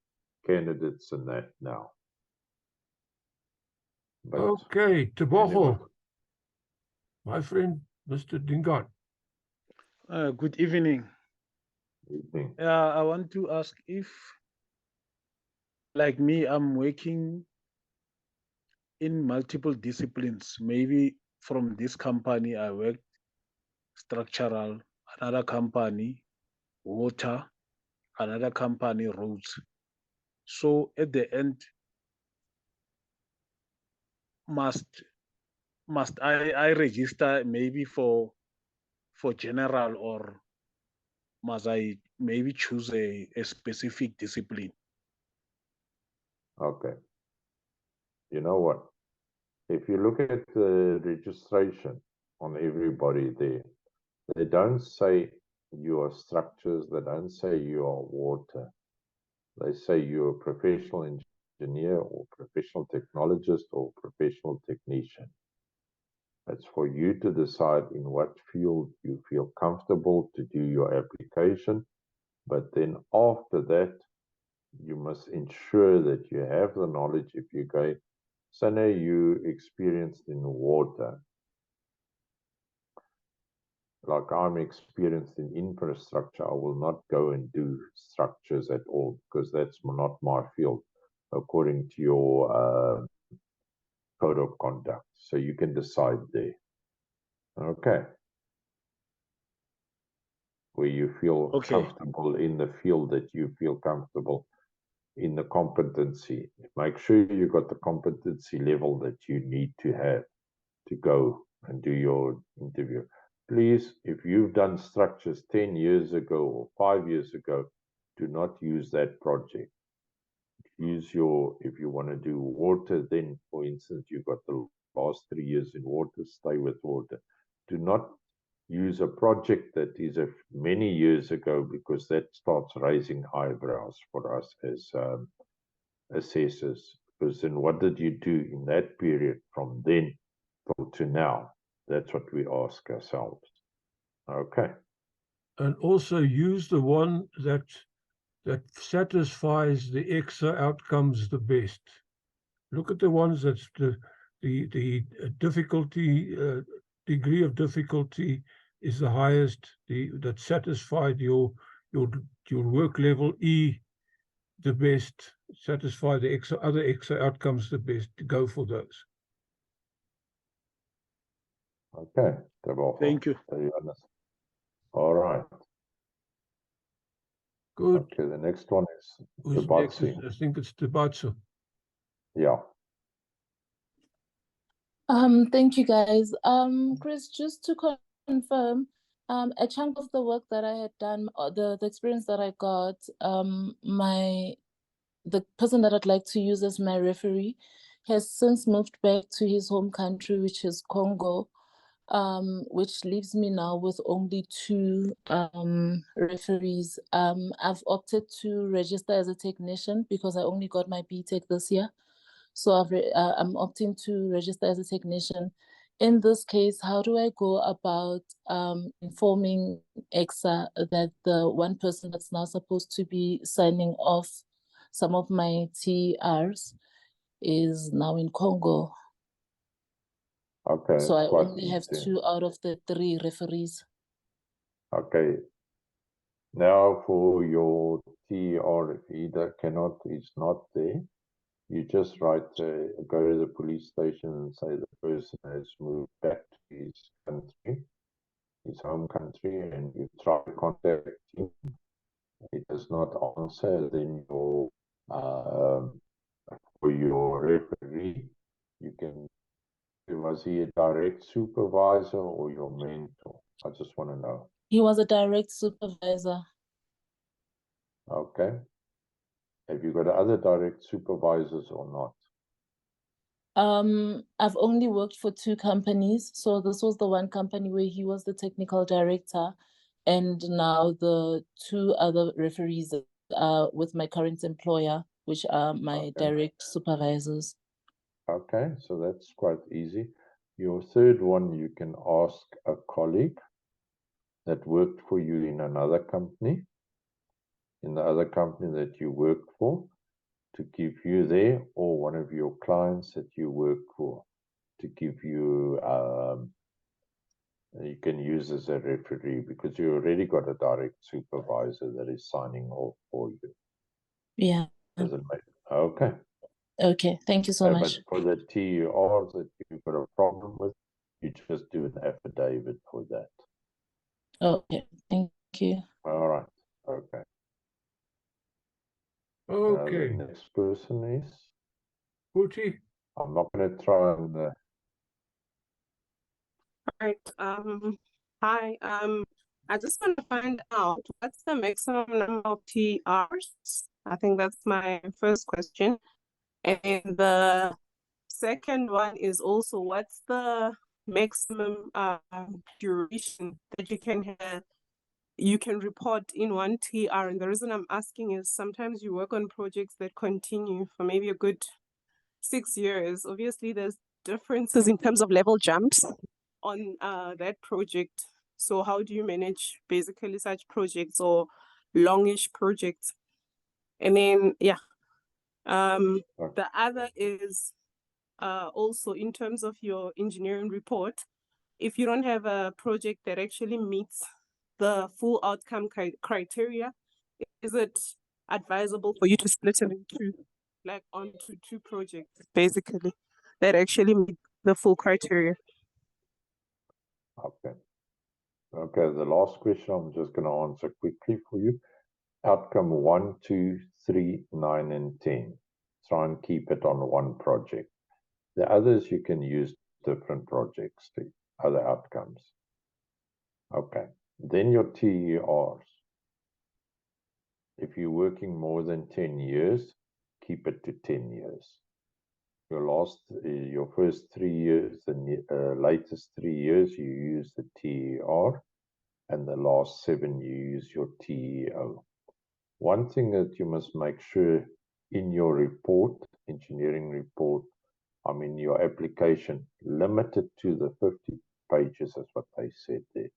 candidates and that now. But okay, Tebogo, my friend, Mr. Dingaan. Good evening. evening. I want to ask if, like me, I'm working in multiple disciplines. Maybe from this company, I worked structural, another company, water, another company, roads. So at the end, must I register maybe for general, or must I maybe choose a specific discipline? Okay. You know what? If you look at the registration on everybody there, they don't say you are structures, they don't say you are water. They say you're a professional engineer or professional technologist or professional technician. It's for you to decide in what field you feel comfortable to do your application. But then after that, you must ensure that you have the knowledge. If you go, say you experienced in water, like I'm experienced in infrastructure, I will not go and do structures at all because that's not my field. According to your code of conduct. So you can decide there. Okay. Where you feel Okay. comfortable in the field that you feel comfortable in the competency. Make sure you got the competency level that you need to have to go and do your interview. Please, if you've done structures 10 years ago or 5 years ago, do not use that project. Use your, if you want to do water, then for instance, you've got the last 3 years in water, stay with water. Do not use a project that is many years ago, because that starts raising eyebrows for us as assessors. Because then what did you do in that period from then to now? That's what we ask ourselves. Okay. And also use the one that satisfies the EXA outcomes the best. Look at the ones that's the difficulty, degree of difficulty is the highest, that satisfied your work level E the best, satisfy the other EXA outcomes the best. Go for those. Okay. Thank you. All right. Good. Okay, the next one is Who's next? Debatsi. I think it's Debatsi. Yeah. Thank you, guys. Chris, just to confirm, a chunk of the work that I had done, the experience that I got, the person that I'd like to use as my referee has since moved back to his home country, which is Congo, which leaves me now with only 2 referees. I've opted to register as a technician because I only got my BTech this year. So I'm opting to register as a technician. In this case, how do I go about informing EXA that the one person that's now supposed to be signing off some of my TERs is now in Congo? Okay. So I quite only have easy. 2 out of the 3 referees. Okay. Now for your TR, if either is not there, you just write, go to the police station and say the person has moved back to his country, his home country, and you try to contact him. He does not answer, then for your referee, you can, was he a direct supervisor or your mentor? I just want to know. He was a direct supervisor. Okay. Have you got other direct supervisors or not? I've only worked for 2 companies. So this was the one company where he was the technical director, and now the 2 other referees are with my current employer, which are my direct supervisors. Okay, so that's quite easy. Your third one, you can ask a colleague that worked for you in another company, in the other company that you worked for, to give you there, or one of your clients that you work for, to give you, you can use as a referee, because you already got a direct supervisor that is signing off for you. Yeah. Does it make, okay. Okay, thank you so much. But for the TERs that you've got a problem with, you just do an affidavit for that. Okay, thank you. All right. Okay. Okay. The next person is. Puti. I'm not going to try and. Right. Hi. I just want to find out what's the maximum number of TRs? I think that's my first question. And the second one is also, what's the maximum duration that you can report in one TR? And the reason I'm asking is sometimes you work on projects that continue for maybe a good 6 years. Obviously, there's differences in terms of level jumps on that project. So how do you manage basically such projects or longish projects? And then, yeah, the other is also in terms of your engineering report, if you don't have a project that actually meets the full outcome criteria, is it advisable for you to split it into, like, onto 2 projects, basically? that actually meet the full criteria. Okay. Okay, the last question I'm just going to answer quickly for you. Outcome 1, 2, 3, 9, and 10. Try and keep it on one project. The others you can use different projects to other outcomes. Okay, then your TERs. If you're working more than 10 years, keep it to 10 years. Your first 3 years, the latest 3 years, you use the TER, and the last 7 you use your TEO. One thing that you must make sure in your report, engineering report, your application, limit it to the 50 pages is what they said there.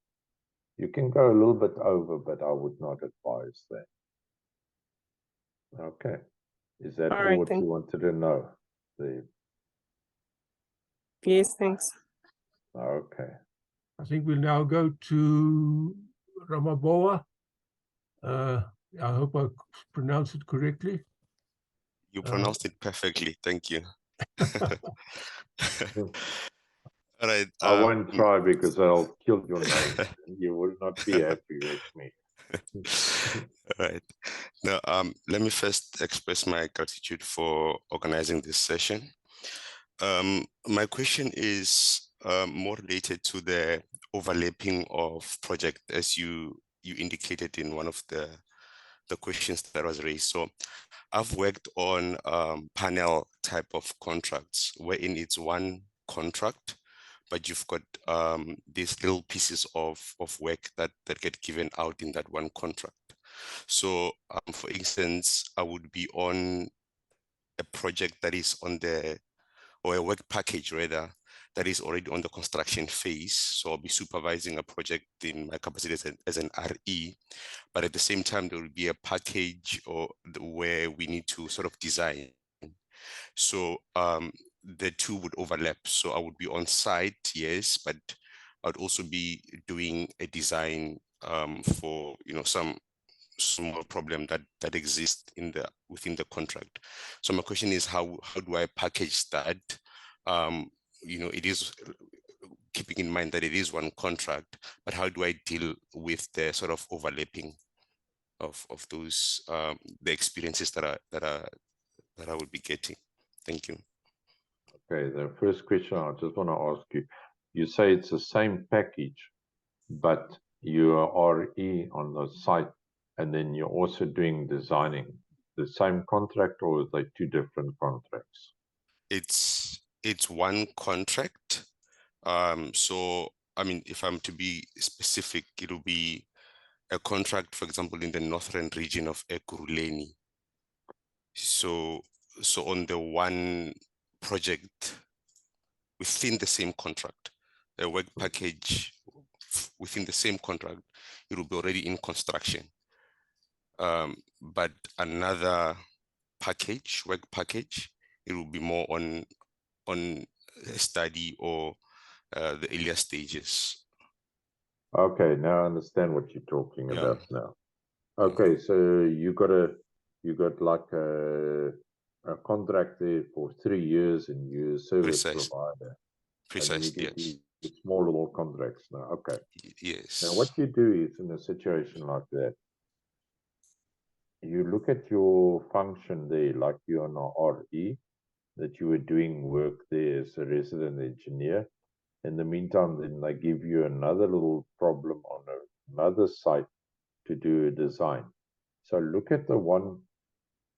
You can go a little bit over, but I would not advise that. Okay. Is that all what you wanted to know? Yes, thanks. Okay. I think we'll now go to Ramaboa. I hope I pronounced it correctly. You pronounced it perfectly. Thank you. All right. I won't try because I'll kill your name. You will not be happy with me. All right. Now, let me first express my gratitude for organizing this session. My question is more related to the overlapping of project, as you indicated in one of the questions that was raised. So I've worked on panel type of contracts wherein it's one contract, but you've got these little pieces of work that get given out in that one contract. So for instance, I would be on a project that is on or a work package rather, that is already on the construction phase. So I'll be supervising a project in my capacity as an RE, but at the same time, there will be a package where we need to sort of design. So the two would overlap. So I would be on site, yes, but I'd also be doing a design for some small problem that exists within the contract. So my question is, how do I package that? It is keeping in mind that it is one contract, but how do I deal with the sort of overlapping of those the experiences that I would be getting? Thank you. Okay, the first question I just want to ask you, you say it's the same package, but you are RE on the site, and then you're also doing designing. The same contract, or are they two different contracts? It's one contract. So if I'm to be specific, it'll be a contract, for example, in the northern region of Ekurhuleni. So on the one project within the same contract, a work package within the same contract, it will be already in construction. But another work package, it will be more on a study or the earlier stages. Okay, now I understand what you're talking about now. Okay, so you got like a contract there for 3 years, and you're a service provider. Precise, and then you yes. get small little contracts now. Okay. Yes. Now what you do is, in a situation like that, you look at your function there, like you're on a RE, that you were doing work there as a resident engineer. In the meantime, then they give you another little problem on another site to do a design. So look at the one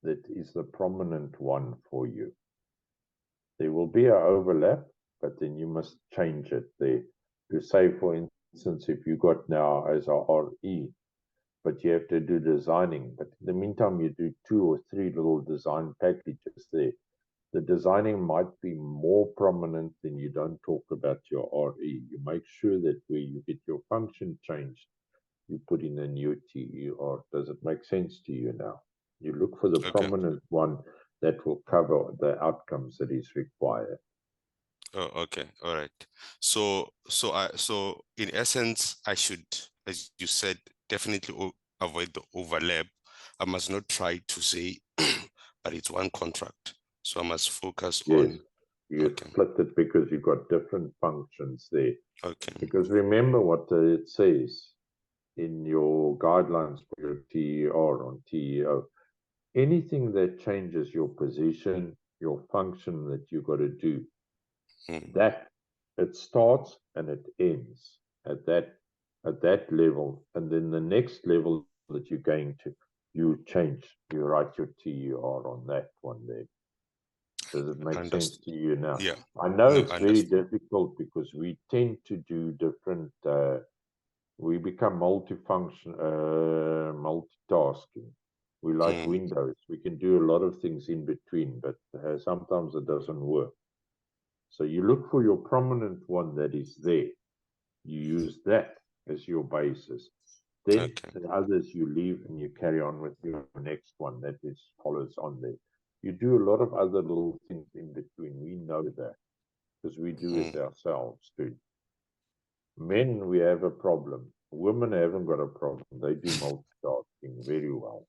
that is the prominent one for you. There will be an overlap, but then you must change it there. To say, for instance, if you got now as a RE, but you have to do designing, but in the meantime, you do 2 or 3 little design packages there. The designing might be more prominent than you don't talk about your RE. You make sure that where you get your function changed, you put in a new TER. Does it make sense to you now? You look for the prominent one that will cover the outcomes that is required. Oh, okay. All right. So in essence, I should, as you said, definitely avoid the overlap. I must not try to say, but it's one contract. So I must focus on You Okay. split it because you've got different functions there. Okay. Because remember what it says in your guidelines for your TER on TEO. Anything that changes your position, your function that you've got to do, that it starts and it ends at that level, and then the next level that you're going to, you change, you write your TER on that one there. Does it make sense to you now? Yeah. I know No, it's very difficult because we tend to do different, we become multitasking. We like Windows. We can do a lot of things in between, but sometimes it doesn't work. So you look for your prominent one that is there. You use that as your basis. Then the others you leave and you carry on with your next one that is follows on there. You do a lot of other little things in between. We know that because we do it ourselves too. Men, we have a problem. Women haven't got a problem. They do multitasking very well.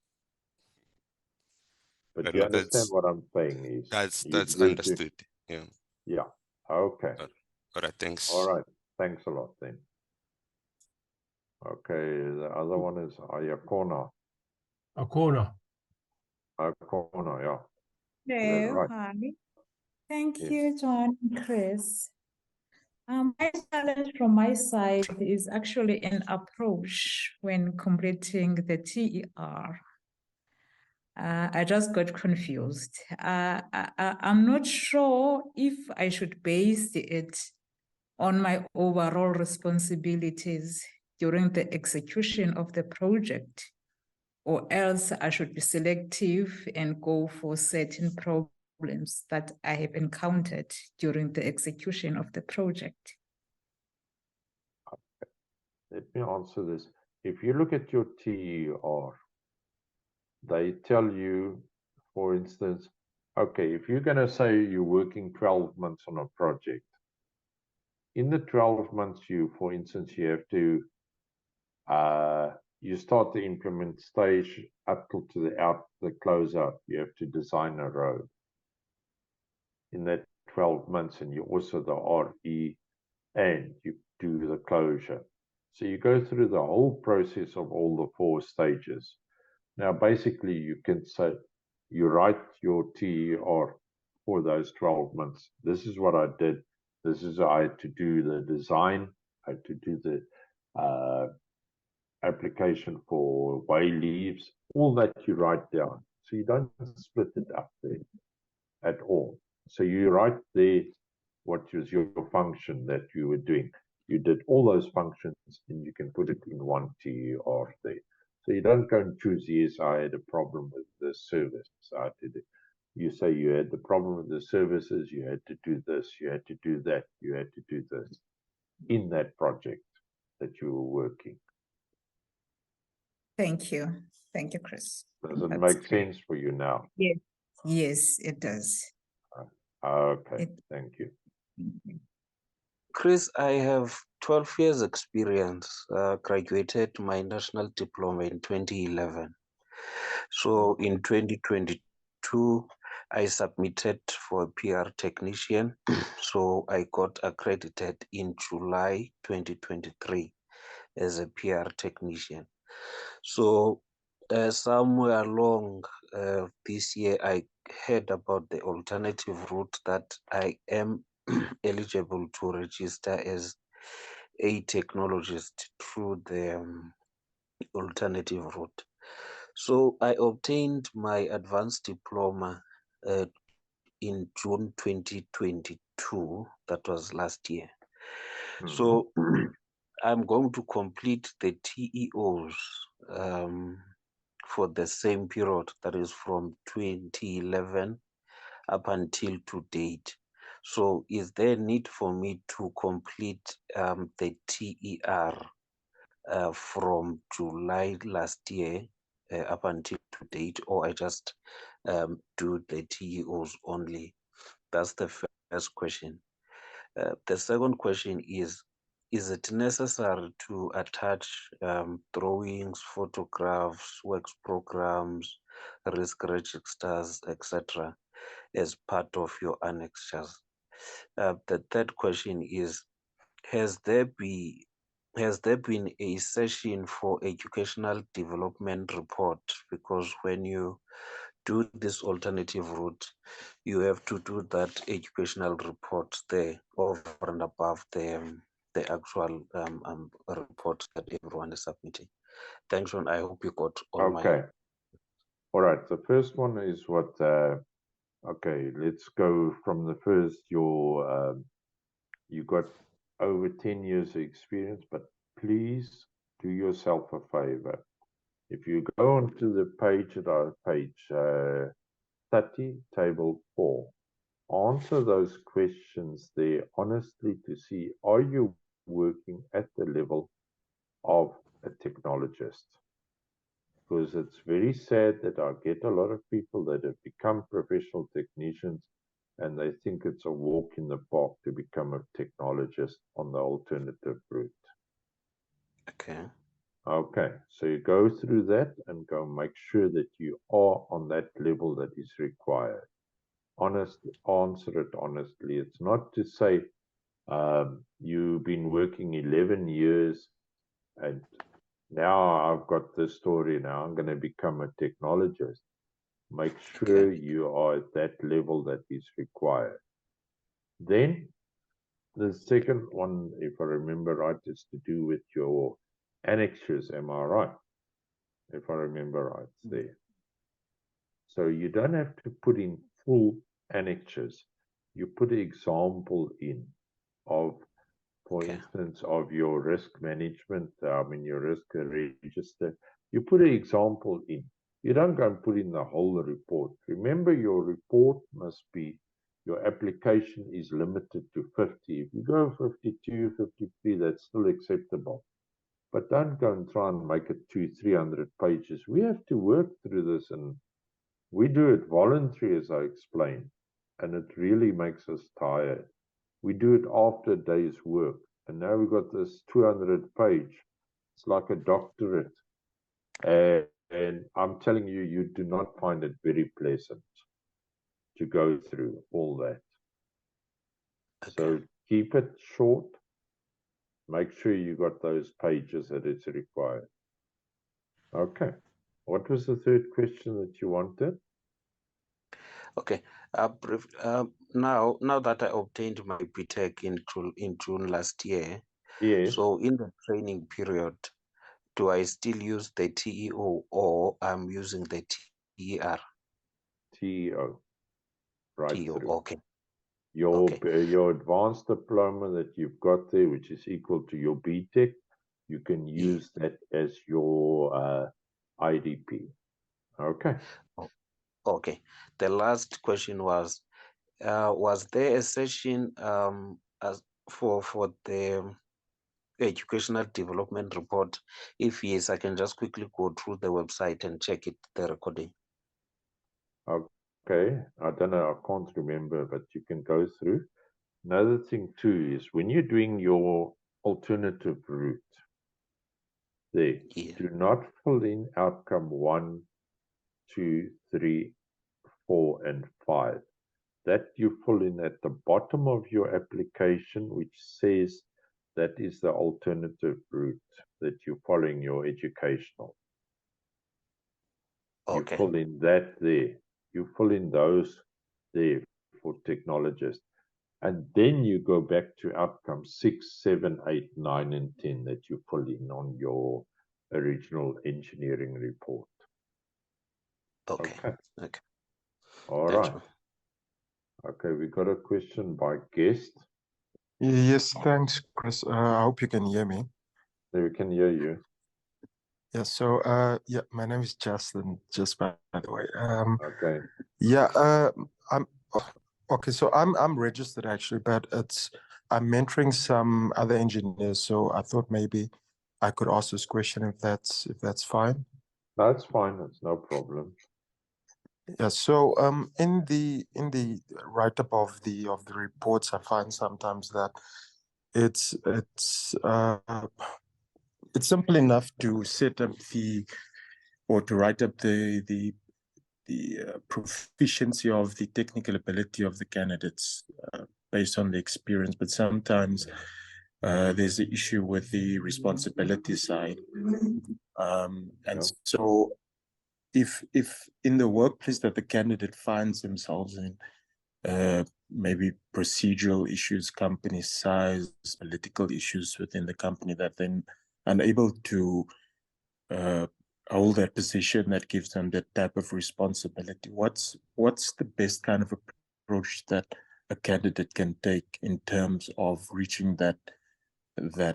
But you understand what I'm saying is that's understood. Yeah. Yeah. Okay. All right. Thanks. All right. Thanks a lot then. Okay. The other one is Ayakona. Akona. Ayakona, yeah. Hello, Right. hi. Thank Yes. you, John and Chris. My challenge from my side is actually an approach when completing the TER. I just got confused. I'm not sure if I should base it on my overall responsibilities during the execution of the project, or else I should be selective and go for certain problems that I have encountered during the execution of the project. Let me answer this. If you look at your TER, they tell you, for instance, okay, if you're going to say you're working 12 months on a project, in the 12 months, for instance, you have to, you start the implement stage up to the closeout. You have to design a road in that 12 months, and you also the RE, and you do the closure. So you go through the whole process of all the 4 stages. Now, basically, you can say, you write your TER for those 12 months. This is what I did. This is I had to do the design. I had to do the application for way leaves. All that you write down. So you don't split it up there at all. So you write there what was your function that you were doing. You did all those functions and you can put it in one TER there. So you don't go and choose, yes, I had a problem with the service. I did it. You say you had the problem with the services, you had to do this, you had to do that, you had to do this in that project that you were working. Thank you. Thank you, Chris. Does it make sense for you now? Yes, yes, it does. Okay, thank you. Chris, I have 12 years experience, graduated my national diploma in 2011. So in 2022, I submitted for a PR technician. So I got accredited in July 2023 as a PR technician. So somewhere along this year, I heard about the alternative route that I am eligible to register as a technologist through the alternative route. So I obtained my advanced diploma in June 2022. That was last year. So I'm going to complete the TEOs for the same period, that is from 2011 up until to date. So is there a need for me to complete the TER from July last year up until to date, or I just do the TEOs only? That's the first question. The second question is it necessary to attach drawings, photographs, works programs, risk registers, etc., as part of your annexures? The third question is, has there been a session for educational development report? Because when you do this alternative route, you have to do that educational report there over and above the actual report that everyone is submitting. Thanks, Ron. I hope you got all my. Okay. All right. The first one is what, okay, let's go from the first, you got over 10 years of experience, but please do yourself a favor. If you go onto the page at our page 30, table 4, answer those questions there honestly to see, are you working at the level of a technologist? Because it's very sad that I get a lot of people that have become professional technicians and they think it's a walk in the park to become a technologist on the alternative route. Okay. Okay, so you go through that and go make sure that you are on that level that is required. Honestly, answer it honestly. It's not to say you've been working 11 years and now I've got this story, now I'm going to become a technologist. Make sure you are at that level that is required. Then the second one, if I remember right, is to do with your annexures. Am I right? If I remember right, it's there. So you don't have to put in full annexures. You put an example in of, for instance, of your risk management, your risk register. You put an example in. You don't go and put in the whole report. Remember, your report must be, your application is limited to 50. If you go 52, 53, that's still acceptable. But don't go and try and make it 200-300 pages. We have to work through this, and we do it voluntary, as I explained, and it really makes us tired. We do it after a day's work, and now we've got this 200 page. It's like a doctorate. And I'm telling you, you do not find it very pleasant to go through all that. Okay. So keep it short. Make sure you got those pages that it's required. Okay. What was the third question that you wanted? Okay. Now that I obtained my BTEC in June last year, yes. So in the training period, do I still use the TEO or I'm using the TER? TEO. Right TEO, through. okay. Your advanced diploma that you've got there, which is equal to your BTEC, you can use that as your IDP. Okay. Okay. The last question was there a session for the educational development report? If yes, I can just quickly go through the website and check it, the recording. Okay, I don't know, I can't remember, but you can go through. Another thing too is when you're doing your alternative route, there, do not fill in outcome 1, 2, 3, 4, and 5. That you fill in at the bottom of your application, which says that is the alternative route that you're following your educational. Okay. You fill in that there. You fill in those there for technologists. And then you go back to outcome 6, 7, 8, 9, and 10 that you fill in on your original engineering report. Okay. All right. Okay, we got a question by guest. Yes, thanks, Chris. I hope you can hear me. We can hear you. Yeah, so my name is Justin, just by the way. Okay. Yeah, I'm registered actually, but I'm mentoring some other engineers, so I thought maybe I could ask this question if that's fine. That's fine, that's no problem. Yeah, so in the write-up of the reports, I find sometimes that it's simple enough to set up or to write up the proficiency of the technical ability of the candidates. based on the experience, but sometimes there's the issue with the responsibility side. And so if in the workplace that the candidate finds themselves in, maybe procedural issues, company size, political issues within the company, that then unable to hold that position that gives them that type of responsibility, what's the best kind of approach that a candidate can take in terms of reaching that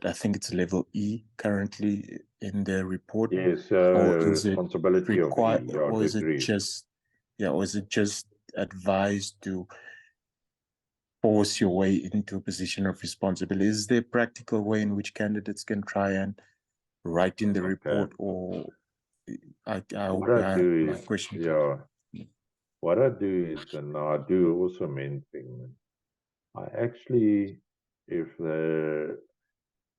I think it's level E currently in their report? Yes, or is responsibility it of E, or is degree. it just or is it just advised to force your way into a position of responsibility? Is there a practical way in which candidates can try and write in the report, or what I do my is, question? what I do is, and I do also mentoring. I actually, if the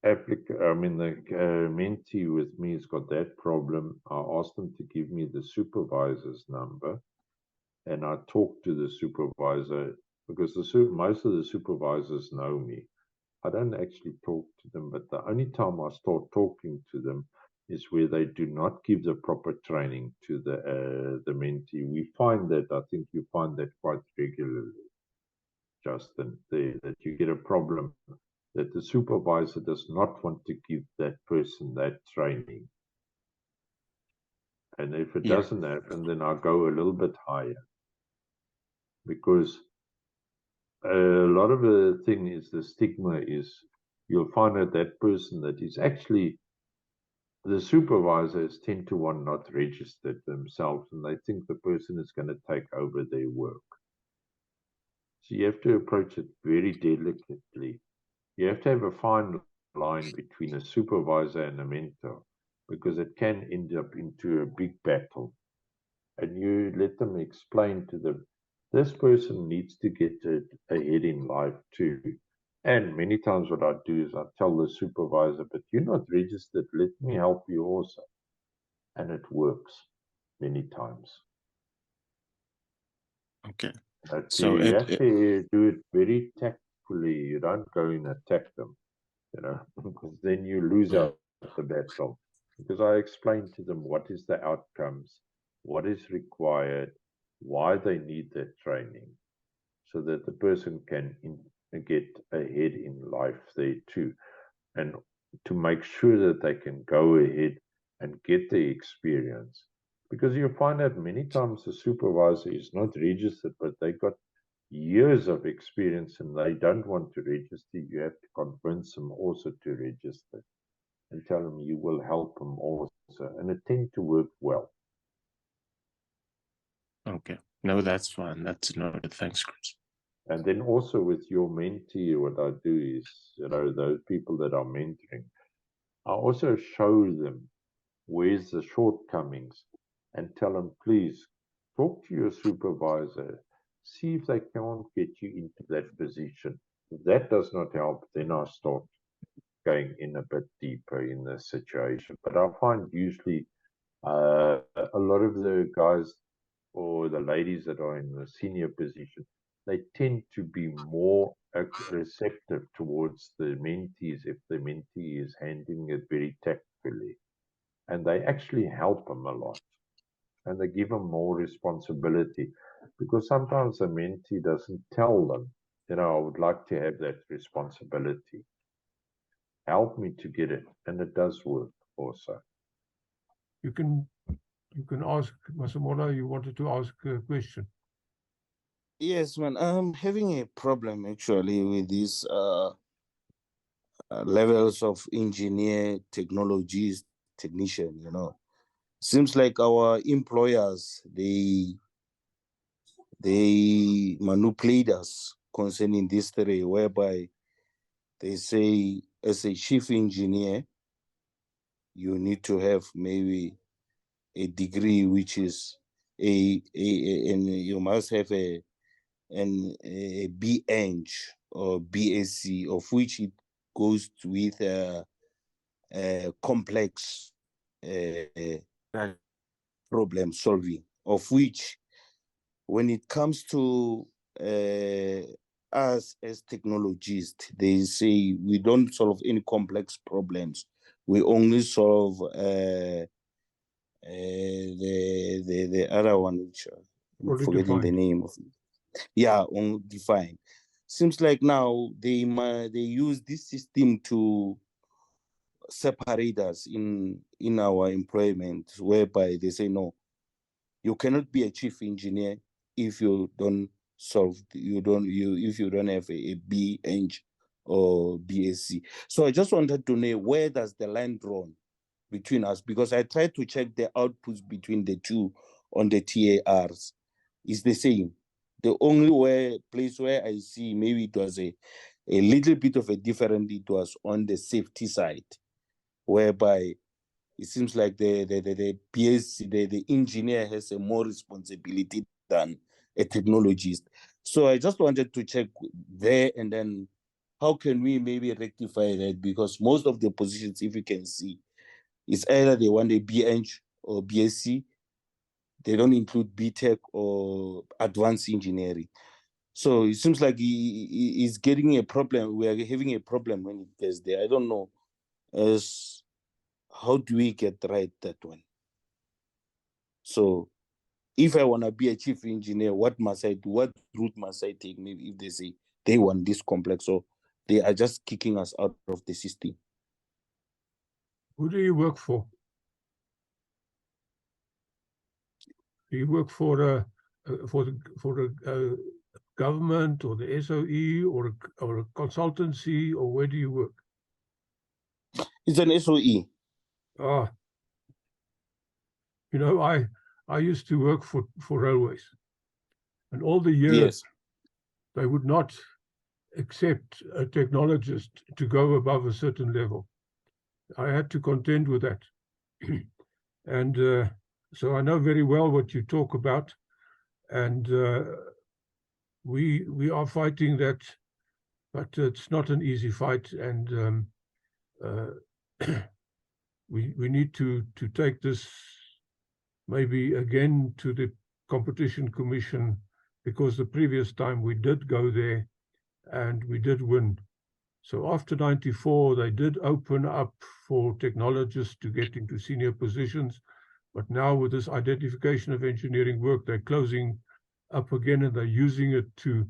the mentee with me has got that problem, I ask them to give me the supervisor's number, and I talk to the supervisor, because most of the supervisors know me. I don't actually talk to them, but the only time I start talking to them is where they do not give the proper training to the mentee. We find that, I think you find that quite regularly, Justin, that you get a problem that the supervisor does not want to give that person that training. And if it doesn't happen, then I go a little bit higher. Because a lot of the thing is, the stigma is, you'll find that person that is actually, the supervisor is 10 to 1 not registered themselves, and they think the person is going to take over their work. So you have to approach it very delicately. You have to have a fine line between a supervisor and a mentor, because it can end up into a big battle. And you let them explain to them, this person needs to get ahead in life too. And many times what I do is I tell the supervisor, but you're not registered, let me help you also. And it works many times. Okay. But So you have to do it very tactfully. You don't go and attack them, because then you lose out the battle. Because I explain to them what is the outcomes, what is required, why they need that training, so that the person can get ahead in life there too, and to make sure that they can go ahead and get the experience. Because you find that many times the supervisor is not registered, but they got years of experience and they don't want to register. You have to convince them also to register and tell them you will help them also. And it tends to work well. Okay. No, that's fine. That's noted. Thanks, Chris. And then also with your mentee, what I do is, those people that I'm mentoring, I also show them where's the shortcomings and tell them, please talk to your supervisor, see if they can't get you into that position. If that does not help, then I start going in a bit deeper in the situation. But I find usually a lot of the guys or the ladies that are in the senior position, they tend to be more receptive towards the mentees if the mentee is handling it very tactfully. And they actually help them a lot. And they give them more responsibility. Because sometimes the mentee doesn't tell them, I would like to have that responsibility. Help me to get it. And it does work also. You can ask, Masemola, you wanted to ask a question. Yes, man. I'm having a problem actually with these levels of engineer, technologies, technician, Seems like our employers, they manipulate us concerning this theory, whereby they say as a chief engineer, you need to have maybe a degree which is and you must have a B-Eng or BSc, of which it goes with complex problem solving, of which when it comes to us as technologists, they say we don't solve any complex problems. We only solve the other one, which I'm forgetting the name of it. Yeah, undefined. Seems like now they use this system to separate us in our employment, whereby they say no, you cannot be a chief engineer if you don't if you don't have a B.Eng or BSc. So I just wanted to know, where does the line drawn between us? Because I tried to check the outputs between the two on the TERs. It's the same. The only place where I see maybe it was a little bit of a difference, it was on the safety side, whereby it seems like the PSC, the engineer has a more responsibility than a technologist. So I just wanted to check there, and then how can we maybe rectify that? Because most of the positions, if you can see, it's either they want a B.Eng or BSc. They don't include BTech or advanced engineering. So it seems like he's getting a problem. We are having a problem when it gets there. I don't know. How do we get right that one? So if I want to be a chief engineer, what must I do? What route must I take? Maybe if they say they want this complex, or they are just kicking us out of the system. Who do you work for? Do you work for a government or the SOE or a consultancy, or where do you work? It's an SOE. Ah, you know, I used to work for railways, and all the years Yes. they would not accept a technologist to go above a certain level. I had to contend with that. And so I know very well what you talk about, and we are fighting that, but it's not an easy fight, and we need to take this maybe again to the Competition Commission, because the previous time we did go there and we did win. So after 94, they did open up for technologists to get into senior positions. But now with this identification of engineering work, they're closing up again, and they're using it to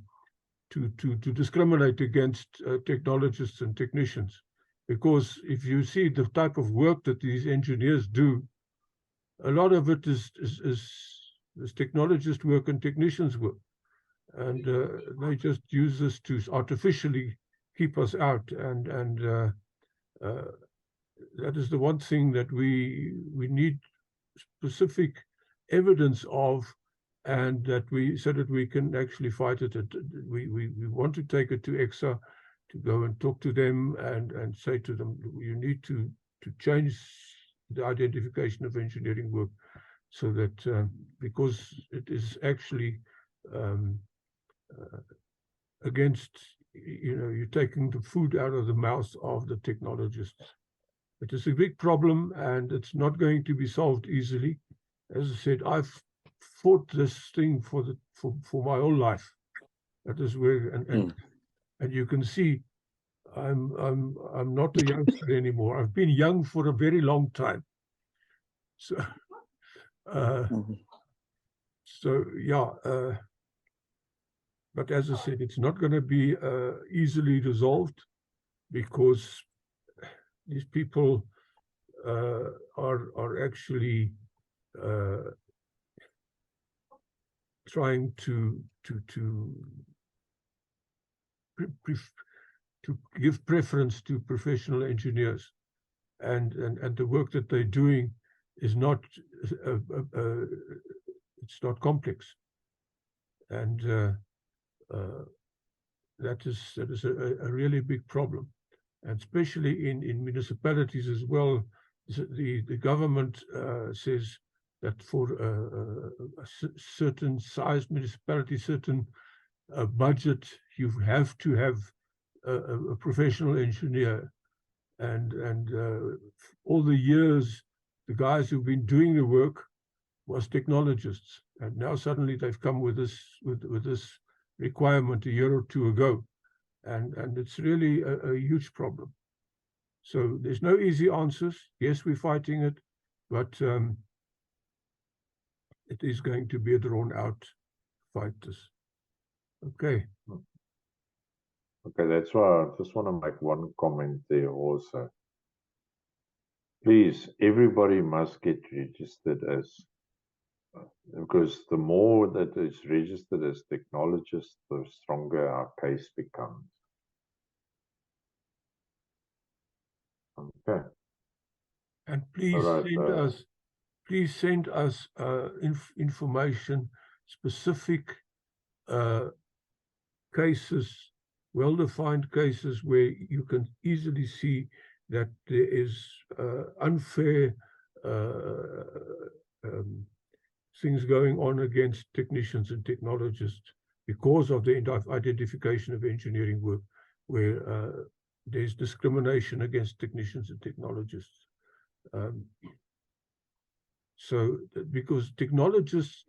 discriminate against technologists and technicians. Because if you see the type of work that these engineers do, a lot of it is technologist work and technicians work. And they just use this to artificially keep us out. And that is the one thing that we need specific evidence of, and that so that we can actually fight it. We want to take it to EXA, to go and talk to them and say to them, you need to change the identification of engineering work, so that because it is actually against, you're taking the food out of the mouth of the technologists. It is a big problem, and it's not going to be solved easily. As I said, I've fought this thing for my whole life. That is where, and you can see, I'm not a youngster anymore. I've been young for a very long time. So, yeah. But as I said, it's not going to be easily resolved, because these people are actually trying to give preference to professional engineers, and the work that they're doing is not it's not complex, and that is a really big problem, and especially in municipalities as well. The government says that for a certain size municipality, certain budget, you have to have a professional engineer, and all the years the guys who've been doing the work was technologists, and now suddenly they've come with this requirement a year or two ago. And it's really a huge problem. So there's no easy answers. Yes, we're fighting it, but it is going to be a drawn-out fight. Okay. Okay, that's why I just want to make one comment there also. Please, everybody must get registered as, because the more that is registered as technologists, the stronger our case becomes. Okay. And please send us information, specific cases, well-defined cases where you can easily see that there is unfair things going on against technicians and technologists because of the identification of engineering work, where there's discrimination against technicians and technologists. So, because technologists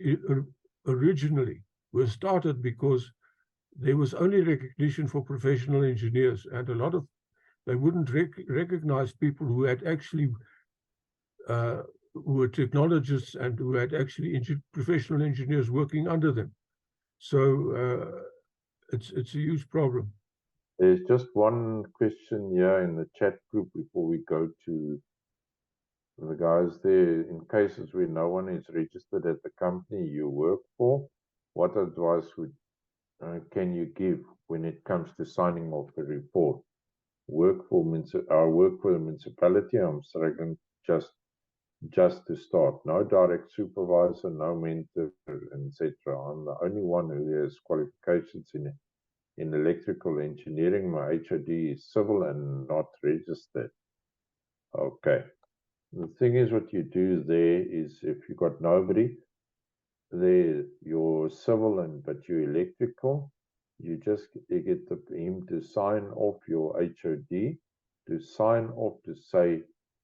originally were started because there was only recognition for professional engineers, and a lot of, they wouldn't recognize people who had actually, who were technologists and who had actually professional engineers working under them. So it's a huge problem. There's just one question here in the chat group before we go to the guys there. In cases where no one is registered at the company you work for, what advice can you give when it comes to signing off a report? I work for the municipality. I'm struggling just to start. No direct supervisor, no mentor, etc. I'm the only one who has qualifications in electrical engineering. My HOD is civil and not registered. Okay. The thing is, what you do there is, if you got nobody there, you're civil but you're electrical, you just get him to sign off your HOD, to sign off to say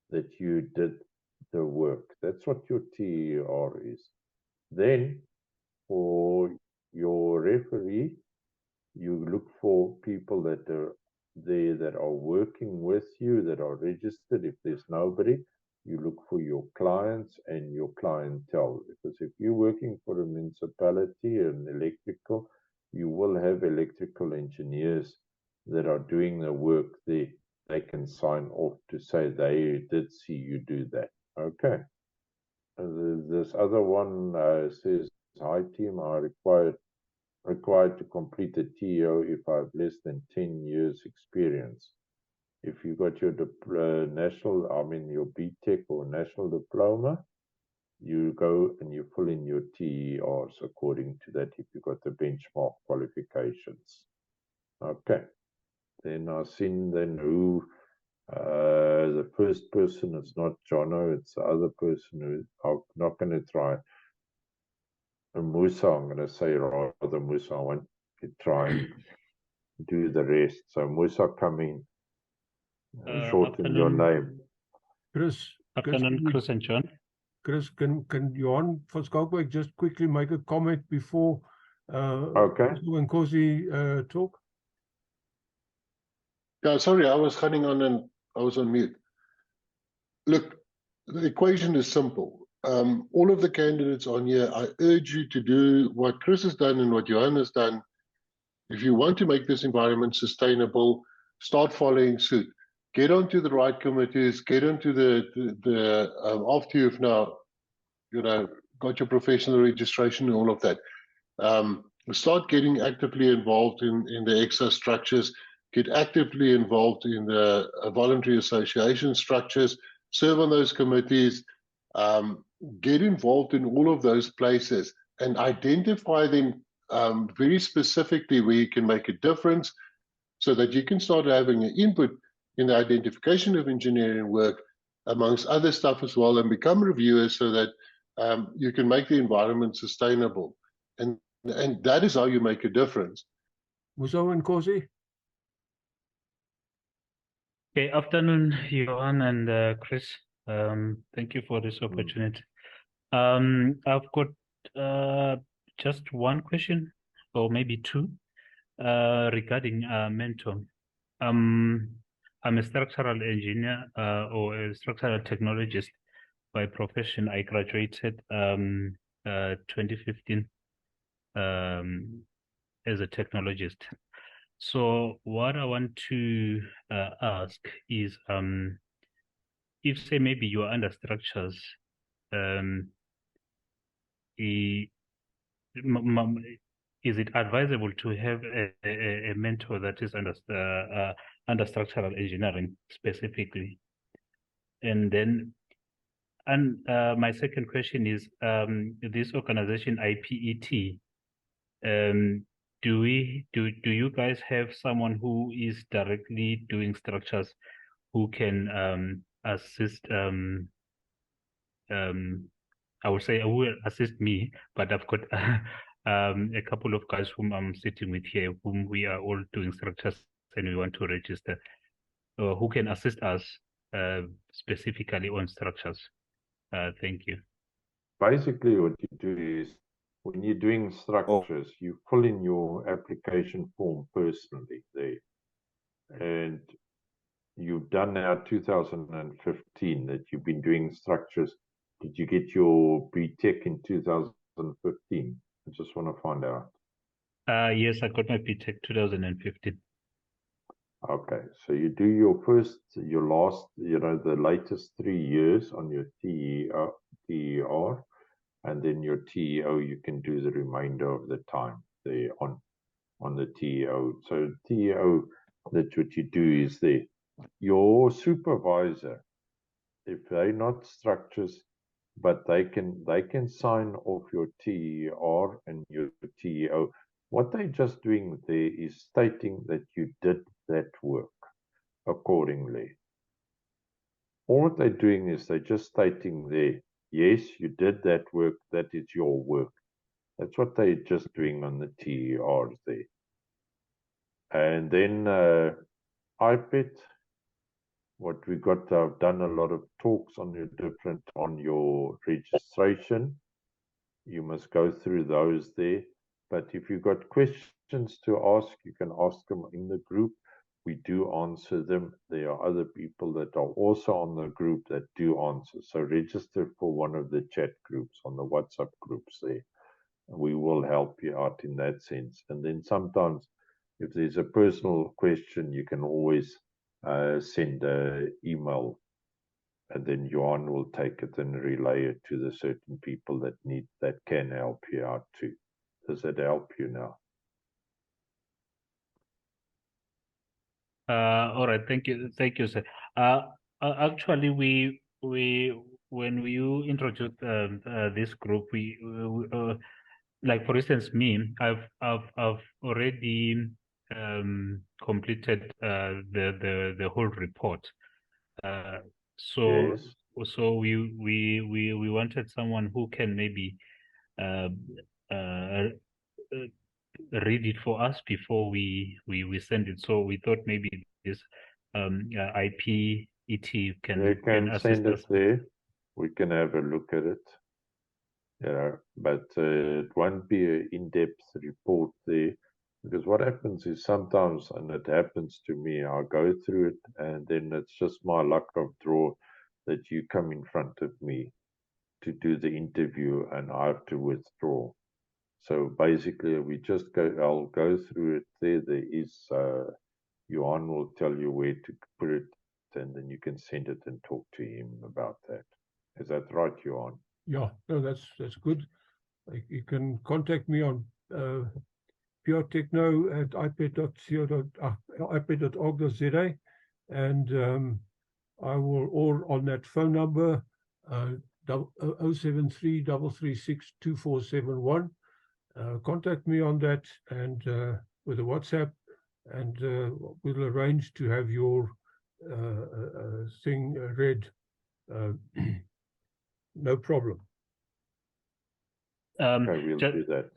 that you did the work. That's what your TER is. Then for your referee, you look for people that are there that are working with you, that are registered. If there's nobody, you look for your clients and your clientele. Because if you're working for a municipality and electrical, you will have electrical engineers that are doing the work there. They can sign off to say they did see you do that. Okay. This other one says, hi team, I required to complete the TEO if I have less than 10 years experience. If you got your your BTEC or national diploma, you go and you fill in your TERs according to that if you got the benchmark qualifications. Okay. Then I've seen who the first person is not Jono, it's the other person who I'm not going to try. Musa, I'm going to say rather Musa, I want to try and do the rest. So Musa, come in. Shorten your name. Chris. Afternoon, Chris and John. Chris, can Johan van Skalkwyk just quickly make a comment before okay. when Kosi talk? Yeah, sorry, I was cutting on and I was on mute. Look, the equation is simple. All of the candidates on here, I urge you to do what Chris has done and what Johan has done. If you want to make this environment sustainable, start following suit. Get onto the right committees, get onto after you've now, got your professional registration and all of that. Start getting actively involved in the EXA structures, get actively involved in the voluntary association structures, serve on those committees, get involved in all of those places and identify them very specifically where you can make a difference so that you can start having an input in the identification of engineering work amongst other stuff as well and become reviewers so that you can make the environment sustainable. And that is how you make a difference. Musa and Kosi. Okay, afternoon, Johan and Chris. Thank you for this opportunity. I've got just one question. or maybe two, regarding mentor. I'm a structural engineer or a structural technologist by profession. I graduated 2015 as a technologist. So what I want to ask is, if say maybe you are under structures, is it advisable to have a mentor that is under structural engineering specifically? And then, my second question is, this organization IPET, do you guys have someone who is directly doing structures who can assist I would say will assist me, but I've got a couple of guys whom I'm sitting with here, whom we are all doing structures and we want to register, who can assist us specifically on structures. Thank you. Basically, what you do is when you're doing structures, you fill in your application form personally there. And you've done now 2015 that you've been doing structures. Did you get your BTEC in 2015? I just want to find out. Yes, I got my BTEC 2015. Okay, so you do your last, the latest 3 years on your TER, and then your TEO, you can do the remainder of the time there on the TEO. So TEO, that's what you do is there. Your supervisor, if they're not structures, but they can sign off your TER and your TEO. What they're just doing there is stating that you did that work accordingly. All what they're doing is they're just stating there, yes, you did that work, that is your work. That's what they're just doing on the TERs there. And then IPET, what we got, I've done a lot of talks on your registration. You must go through those there. But if you've got questions to ask, you can ask them in the group. We do answer them. There are other people that are also on the group that do answer. So register for one of the chat groups on the WhatsApp groups there. We will help you out in that sense. And then sometimes if there's a personal question, you can always send an email, and then Johan will take it and relay it to the certain people that can help you out too. Does that help you now? All right, thank you, sir. Actually, when you introduced this group, like for instance, me, I've already completed the whole report. So yes. So we wanted someone who can maybe read it for us before we send it. So we thought maybe this IPET can assist send us. it there. We can have a look at it. But it won't be an in-depth report there, because what happens is sometimes, and it happens to me, I'll go through it and then it's just my luck of draw that you come in front of me to do the interview and I have to withdraw. So basically I'll go through it there. There is, Johan will tell you where to put it, and then you can send it and talk to him about that. Is that right, Johan? Yeah, no, that's good. You can contact me on purtechno@iped.org.za, and I will, or on that phone number 073 336 2471. Contact me on that, and with a WhatsApp, and we'll arrange to have your thing read. No problem. Okay, we'll do that.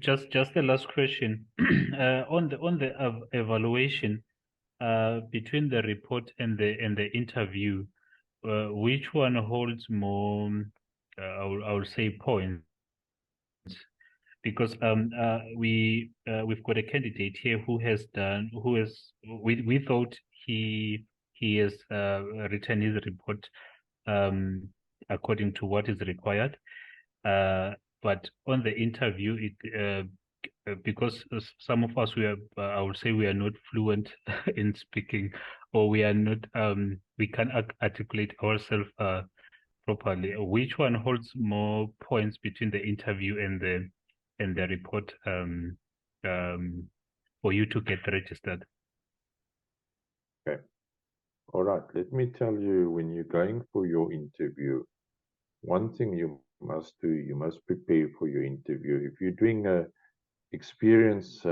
Just the last question. On the evaluation between the report and the interview, which one holds more, I would say, points? because we've got a candidate here we thought he has written his report according to what is required, but on the interview because some of us I would say we are not fluent in speaking, or we are not we can't articulate ourselves properly. Which one holds more points between the interview and the report for you to get registered? Okay. All right. Let me tell you, when you're going for your interview, one thing you must do, you must prepare for your interview. If you're doing a experience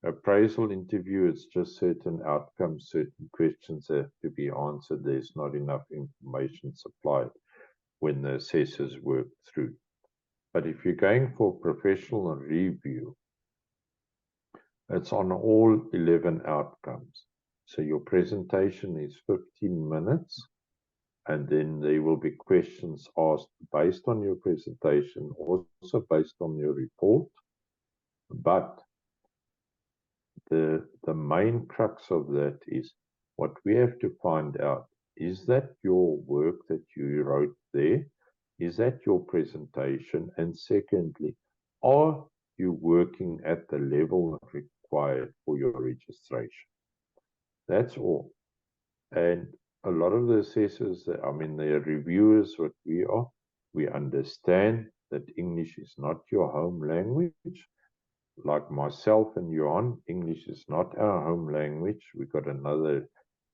appraisal interview, it's just certain outcomes, certain questions have to be answered. There's not enough information supplied when the assessors work through. But if you're going for professional review, it's on all 11 outcomes. So your presentation is 15 minutes, and then there will be questions asked based on your presentation, also based on your report. But the main crux of that is what we have to find out. Is that your work that you wrote there? Is that your presentation? And secondly, are you working at the level required for your registration? That's all. And a lot of the assessors, I mean, the reviewers, what we are, we understand that English is not your home language. Like myself and Johan, English is not our home language. We got another,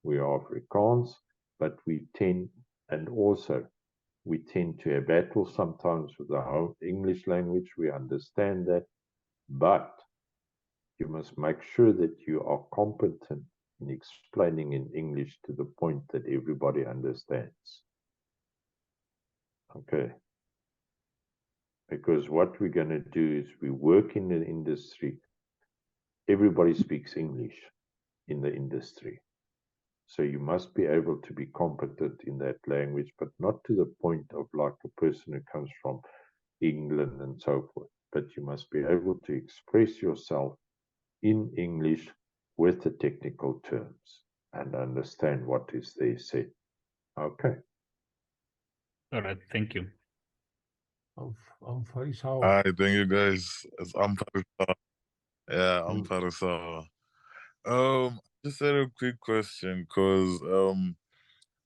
we are Afrikaans, but we tend to have battle sometimes with the home English language. We understand that, but you must make sure that you are competent in explaining in English to the point that everybody understands. Okay. Because what we're going to do is we work in the industry. Everybody speaks English in the industry. So you must be able to be competent in that language, but not to the point of like a person who comes from England and so forth. But you must be able to express yourself in English with the technical terms and understand what is there said. Okay. All right, thank you. I'm Faisal. Hi, thank you guys. I'm Faisal. Yeah, I'm Faisal. Just had a quick question because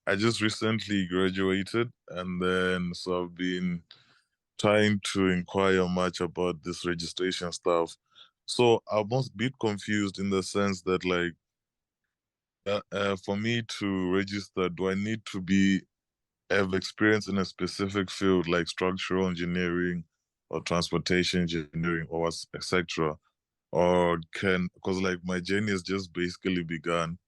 I just recently graduated, and then so I've been trying to inquire much about this registration stuff. So I'm a bit confused in the sense that, like, for me to register, do I need to have experience in a specific field like structural engineering or transportation engineering or etc.? Or because like my journey has just basically begun,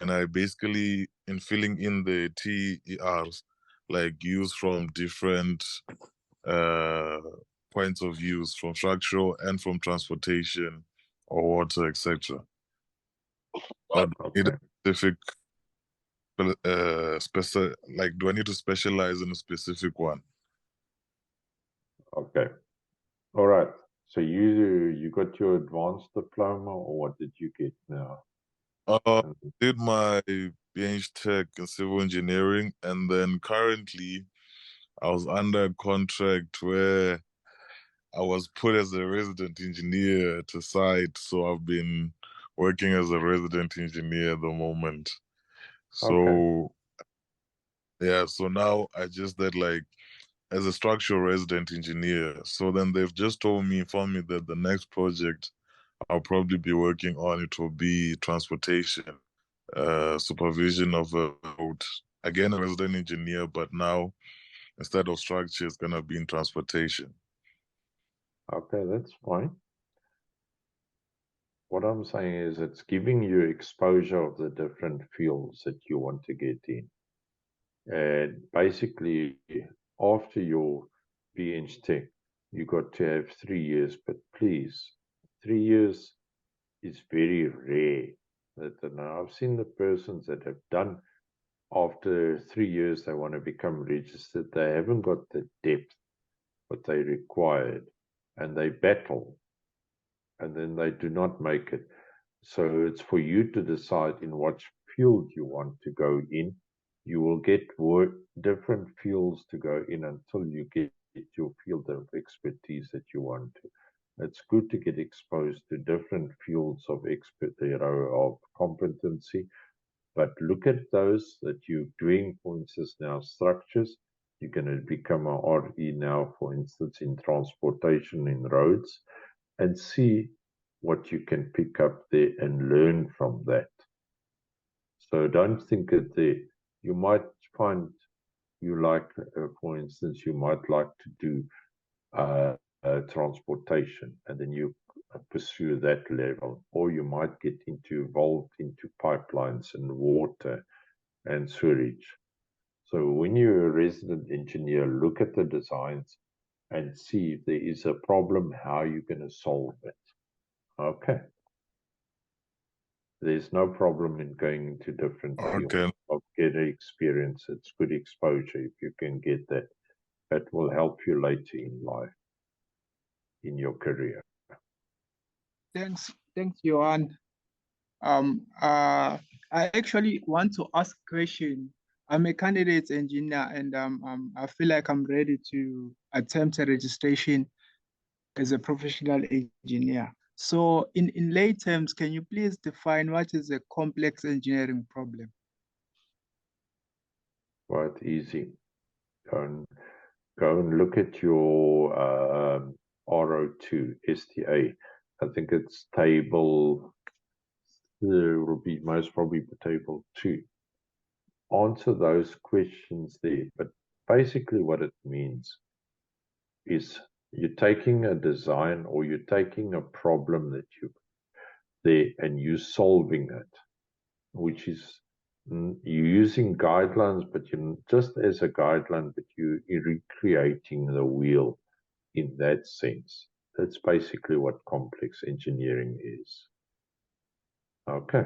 and I basically, in filling in the TERs, like use from different points of views, from structural and from transportation or water, etc. Or do I need a specific, do I need to specialize in a specific one? Okay. All right. So you got your advanced diploma, or what did you get now? Did my BH Tech in civil engineering, and then currently I was under a contract where I was put as a resident engineer to site, so I've been working as a resident engineer at the moment. So yeah, so now I just did like as a structural resident engineer. So then they've just informed me that the next project I'll probably be working on, it will be transportation, supervision of a road. Again, a resident engineer, but now instead of structure, it's gonna be in transportation. Okay, that's fine. What I'm saying is it's giving you exposure of the different fields that you want to get in. And basically, after your BH Tech, you got to have 3 years, but please, 3 years is very rare. Now, I've seen the persons that have done after 3 years, they want to become registered. They haven't got the depth what they required. and they battle, and then they do not make it. So it's for you to decide in what field you want to go in. You will get different fields to go in until you get your field of expertise that you want to. It's good to get exposed to different fields of of competency, but look at those that you're doing, for instance, now structures. You're going to become a RE now, for instance, in transportation, in roads, and see what you can pick up there and learn from that. So don't think that you might find you like, for instance, you might like to do transportation, and then you pursue that level, or you might get involved into pipelines and water and sewage. So when you're a resident engineer, look at the designs and see if there is a problem, how you're going to solve it. Okay. There's no problem in going into different fields of getting experience. It's good exposure if you can get that. That will help you later in life, in your career. Thanks, Johan. I actually want to ask a question. I'm a candidate engineer, and I feel like I'm ready to attempt a registration as a professional engineer. So in lay terms, can you please define what is a complex engineering problem? Quite easy. Go and look at your RO2 STA. I think it's table, there will be most probably table 2. Answer those questions there. But basically what it means is you're taking a design, or you're taking a problem that you've there and you're solving it, which is you're using guidelines, but you're just as a guideline, but you're recreating the wheel in that sense. That's basically what complex engineering is. Okay.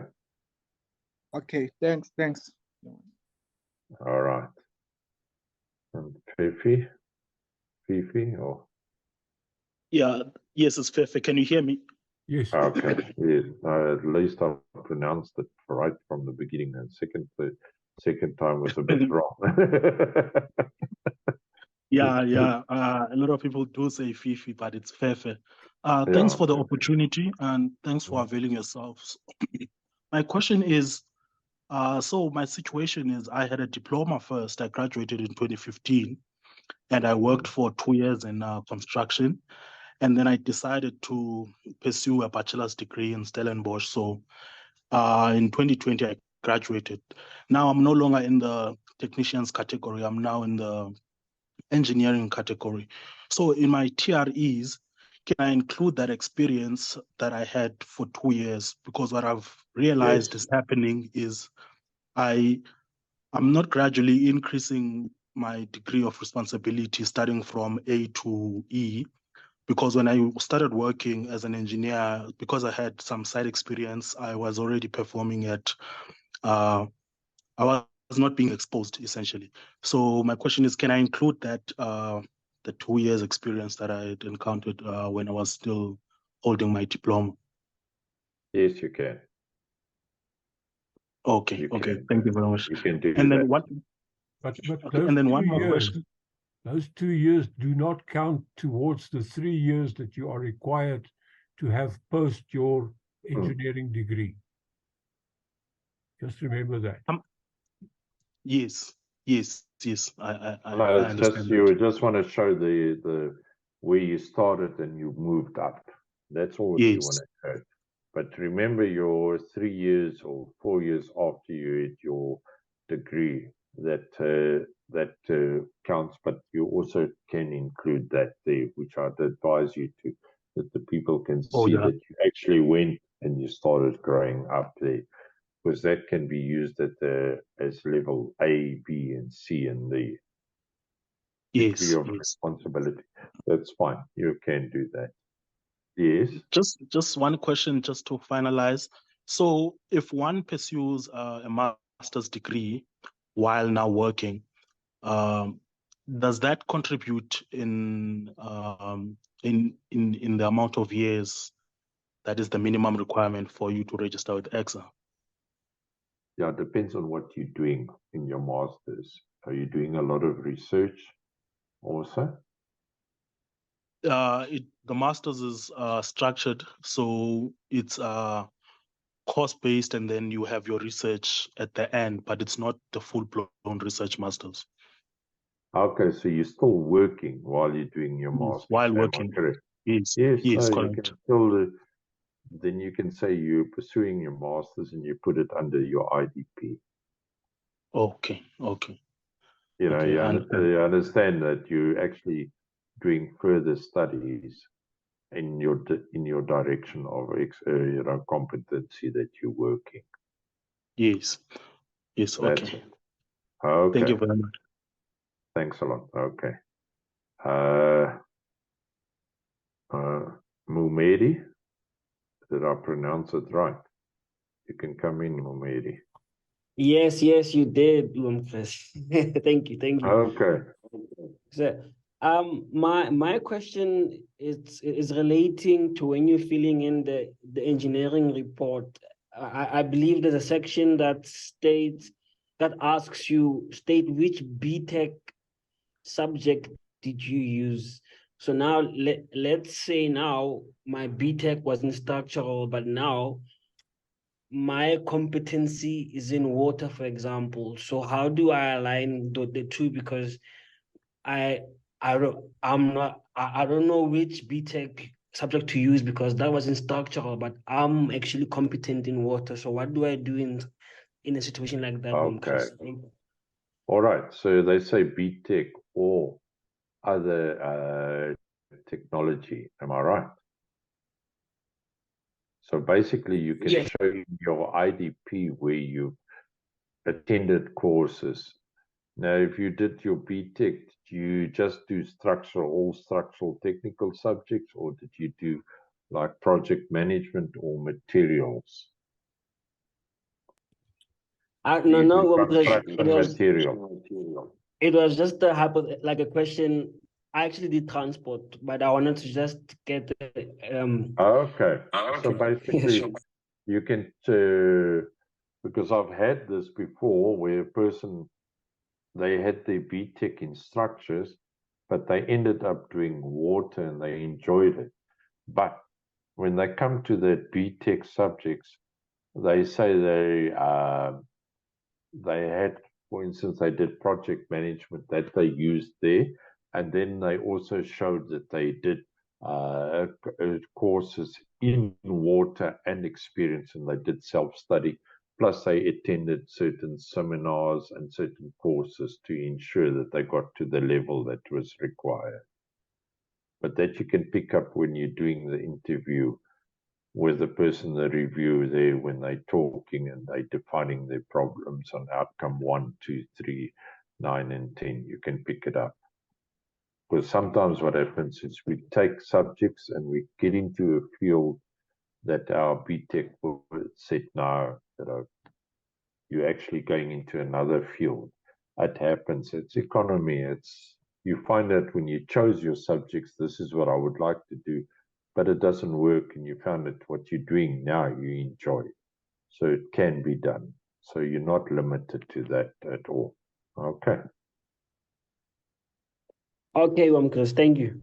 Okay, thanks. All right. And Fifi, or? Yeah, yes, it's Fefe. Can you hear me? Yes. Okay. Yes. At least I pronounced it right from the beginning. And second time was a bit wrong. Yeah. A lot of people do say Fifi, but it's Fefe. Thanks Yeah. for the opportunity, and thanks for availing yourselves. My question is, so my situation is I had a diploma first. I graduated in 2015, and I worked for 2 years in construction. And then I decided to pursue a bachelor's degree in Stellenbosch. So in 2020, I graduated. Now I'm no longer in the technicians category. I'm now in the engineering category. So in my TREs, can I include that experience that I had for 2 years? Because what I've realized is happening is I'm not gradually increasing my degree of responsibility starting from A to E. Because when I started working as an engineer, because I had some side experience, I was already performing at, I was not being exposed essentially. So my question is, can I include that, the 2 years experience that I had encountered when I was still holding my diploma? Yes, you can. Okay, thank you very much. You can do and that. Then what? But Okay, and then one more question. Those 2 years do not count towards the 3 years that you are required to have post your engineering degree. Just remember that. Yes. I It's understand just that. you just want to show the where you started and you moved up. That's all you want to show. But remember your 3 years or 4 years after you had your degree, that counts. But you also can include that there, which I'd advise you to, that the people can see that you actually went and you started growing up there, because that can be used at as level A, B, and C in the degree of responsibility. That's fine. You can do that. Yes. Just one question, just to finalize. So, if one pursues a master's degree while now working, does that contribute in in the amount of years that is the minimum requirement for you to register with EXA? Yeah, it depends on what you're doing in your master's. Are you doing a lot of research also? The master's is structured, so it's course-based, and then you have your research at the end, but it's not the full-blown research master's. Okay, so you're still working while you're doing your master's. While am I working. correct? Yes, Yes, yes, so correct. you can still, then you can say you're pursuing your master's and you put it under your IDP. Okay, okay. You know, Okay, you understand that you're actually doing further studies in your direction of competency that you're working. Yes, yes, That's okay. it. Okay. Thank you very much. Thanks a lot. Okay. Mumedi, did I pronounce it right? You can come in, Mumedi. Yes, you did, Chris. Thank you. Okay. So, my question is relating to when you're filling in the engineering report. I believe there's a section that asks you state which BTech subject did you use. So now let's say now my BTech was in structural, but now my competency is in water, for example. So how do I align the two? Because I don't know which BTech subject to use because that was in structural, but I'm actually competent in water. So what do I do in a situation like that? Okay. All right. So they say BTech or other technology. Am I right? So basically, you can show in your IDP where you attended courses. Now, if you did your BTech, did you just do all structural technical subjects, or did you do like project management or materials? No, material. It was just a question. I actually did transport, but I wanted to just get Okay. So basically, you can because I've had this before where a person they had their BTech in structures, but they ended up doing water and they enjoyed it. But when they come to the BTech subjects, they say they had, for instance, they did project management that they used there, and then they also showed that they did courses in water and experience, and they did self-study, plus they attended certain seminars and certain courses to ensure that they got to the level that was required. But that you can pick up when you're doing the interview with the person, the review there, when they're talking and they're defining their problems on outcome 1, 2, 3, 9, and 10. You can pick it up. Because sometimes what happens is we take subjects and we get into a field that our BTech will set now, that you're actually going into another field. It happens. It's economy. You find out when you chose your subjects, this is what I would like to do, but it doesn't work, and you found that what you're doing now you enjoy. So it can be done. So you're not limited to that at all. Okay. Okay, Chris, thank you.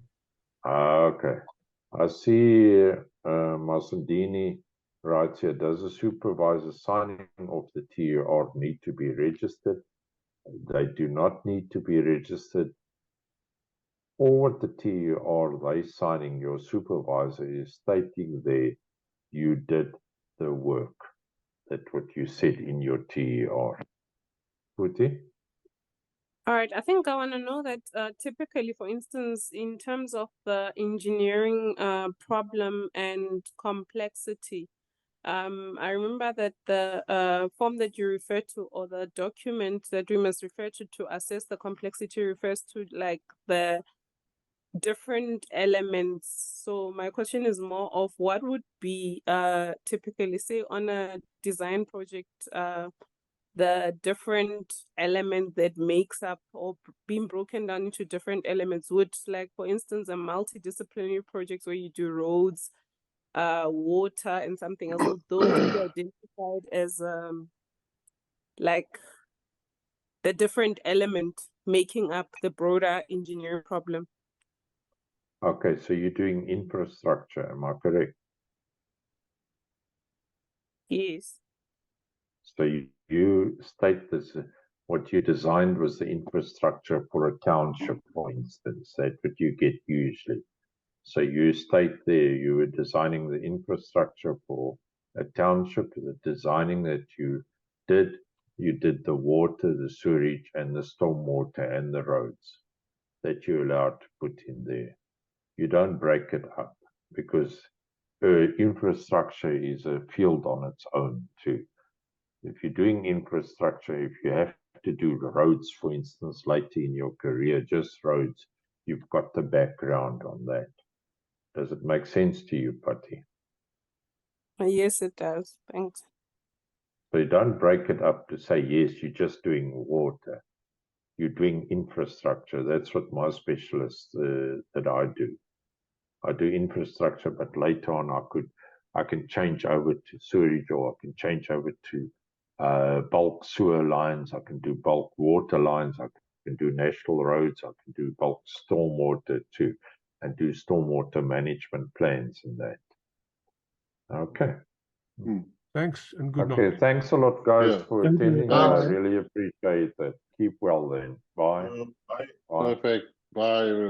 Okay. I see Masandini writes here, does the supervisor signing off the TER need to be registered? They do not need to be registered. All what the TER they signing, your supervisor is stating there you did the work. That's what you said in your TER. Puti? All right, I think I want to know that typically, for instance, in terms of the engineering problem and complexity, I remember that the form that you refer to, or the document that we must refer to assess the complexity, refers to like the different elements. So my question is more of what would be typically, say, on a design project, the different element that makes up or being broken down into different elements? Would, like, for instance, a multidisciplinary project where you do roads, water and something else, would those be identified as like the different element making up the broader engineering problem? Okay, so you're doing infrastructure, am I correct? Yes. So you state this, what you designed was the infrastructure for a township, for instance. That's what you get usually. So you state there you were designing the infrastructure for a township, the designing that you did the water, the sewage, and the stormwater and the roads that you're allowed to put in there. You don't break it up because infrastructure is a field on its own too. If you're doing infrastructure, if you have to do roads, for instance, later in your career, just roads, you've got the background on that. Does it make sense to you, Patty? Yes, it does. Thanks. So you don't break it up to say, yes, you're just doing water. You're doing infrastructure. That's what my specialists that I do. I do infrastructure, but later on I can change over to sewage, or I can change over to bulk sewer lines. I can do bulk water lines. I can do national roads. I can do bulk stormwater too, and do stormwater management plans and that. Okay. Thanks and good night. Okay, thanks a lot, guys, for Thank you. attending. I really appreciate that. Keep well then. Bye. Bye. Perfect. Bye, everyone.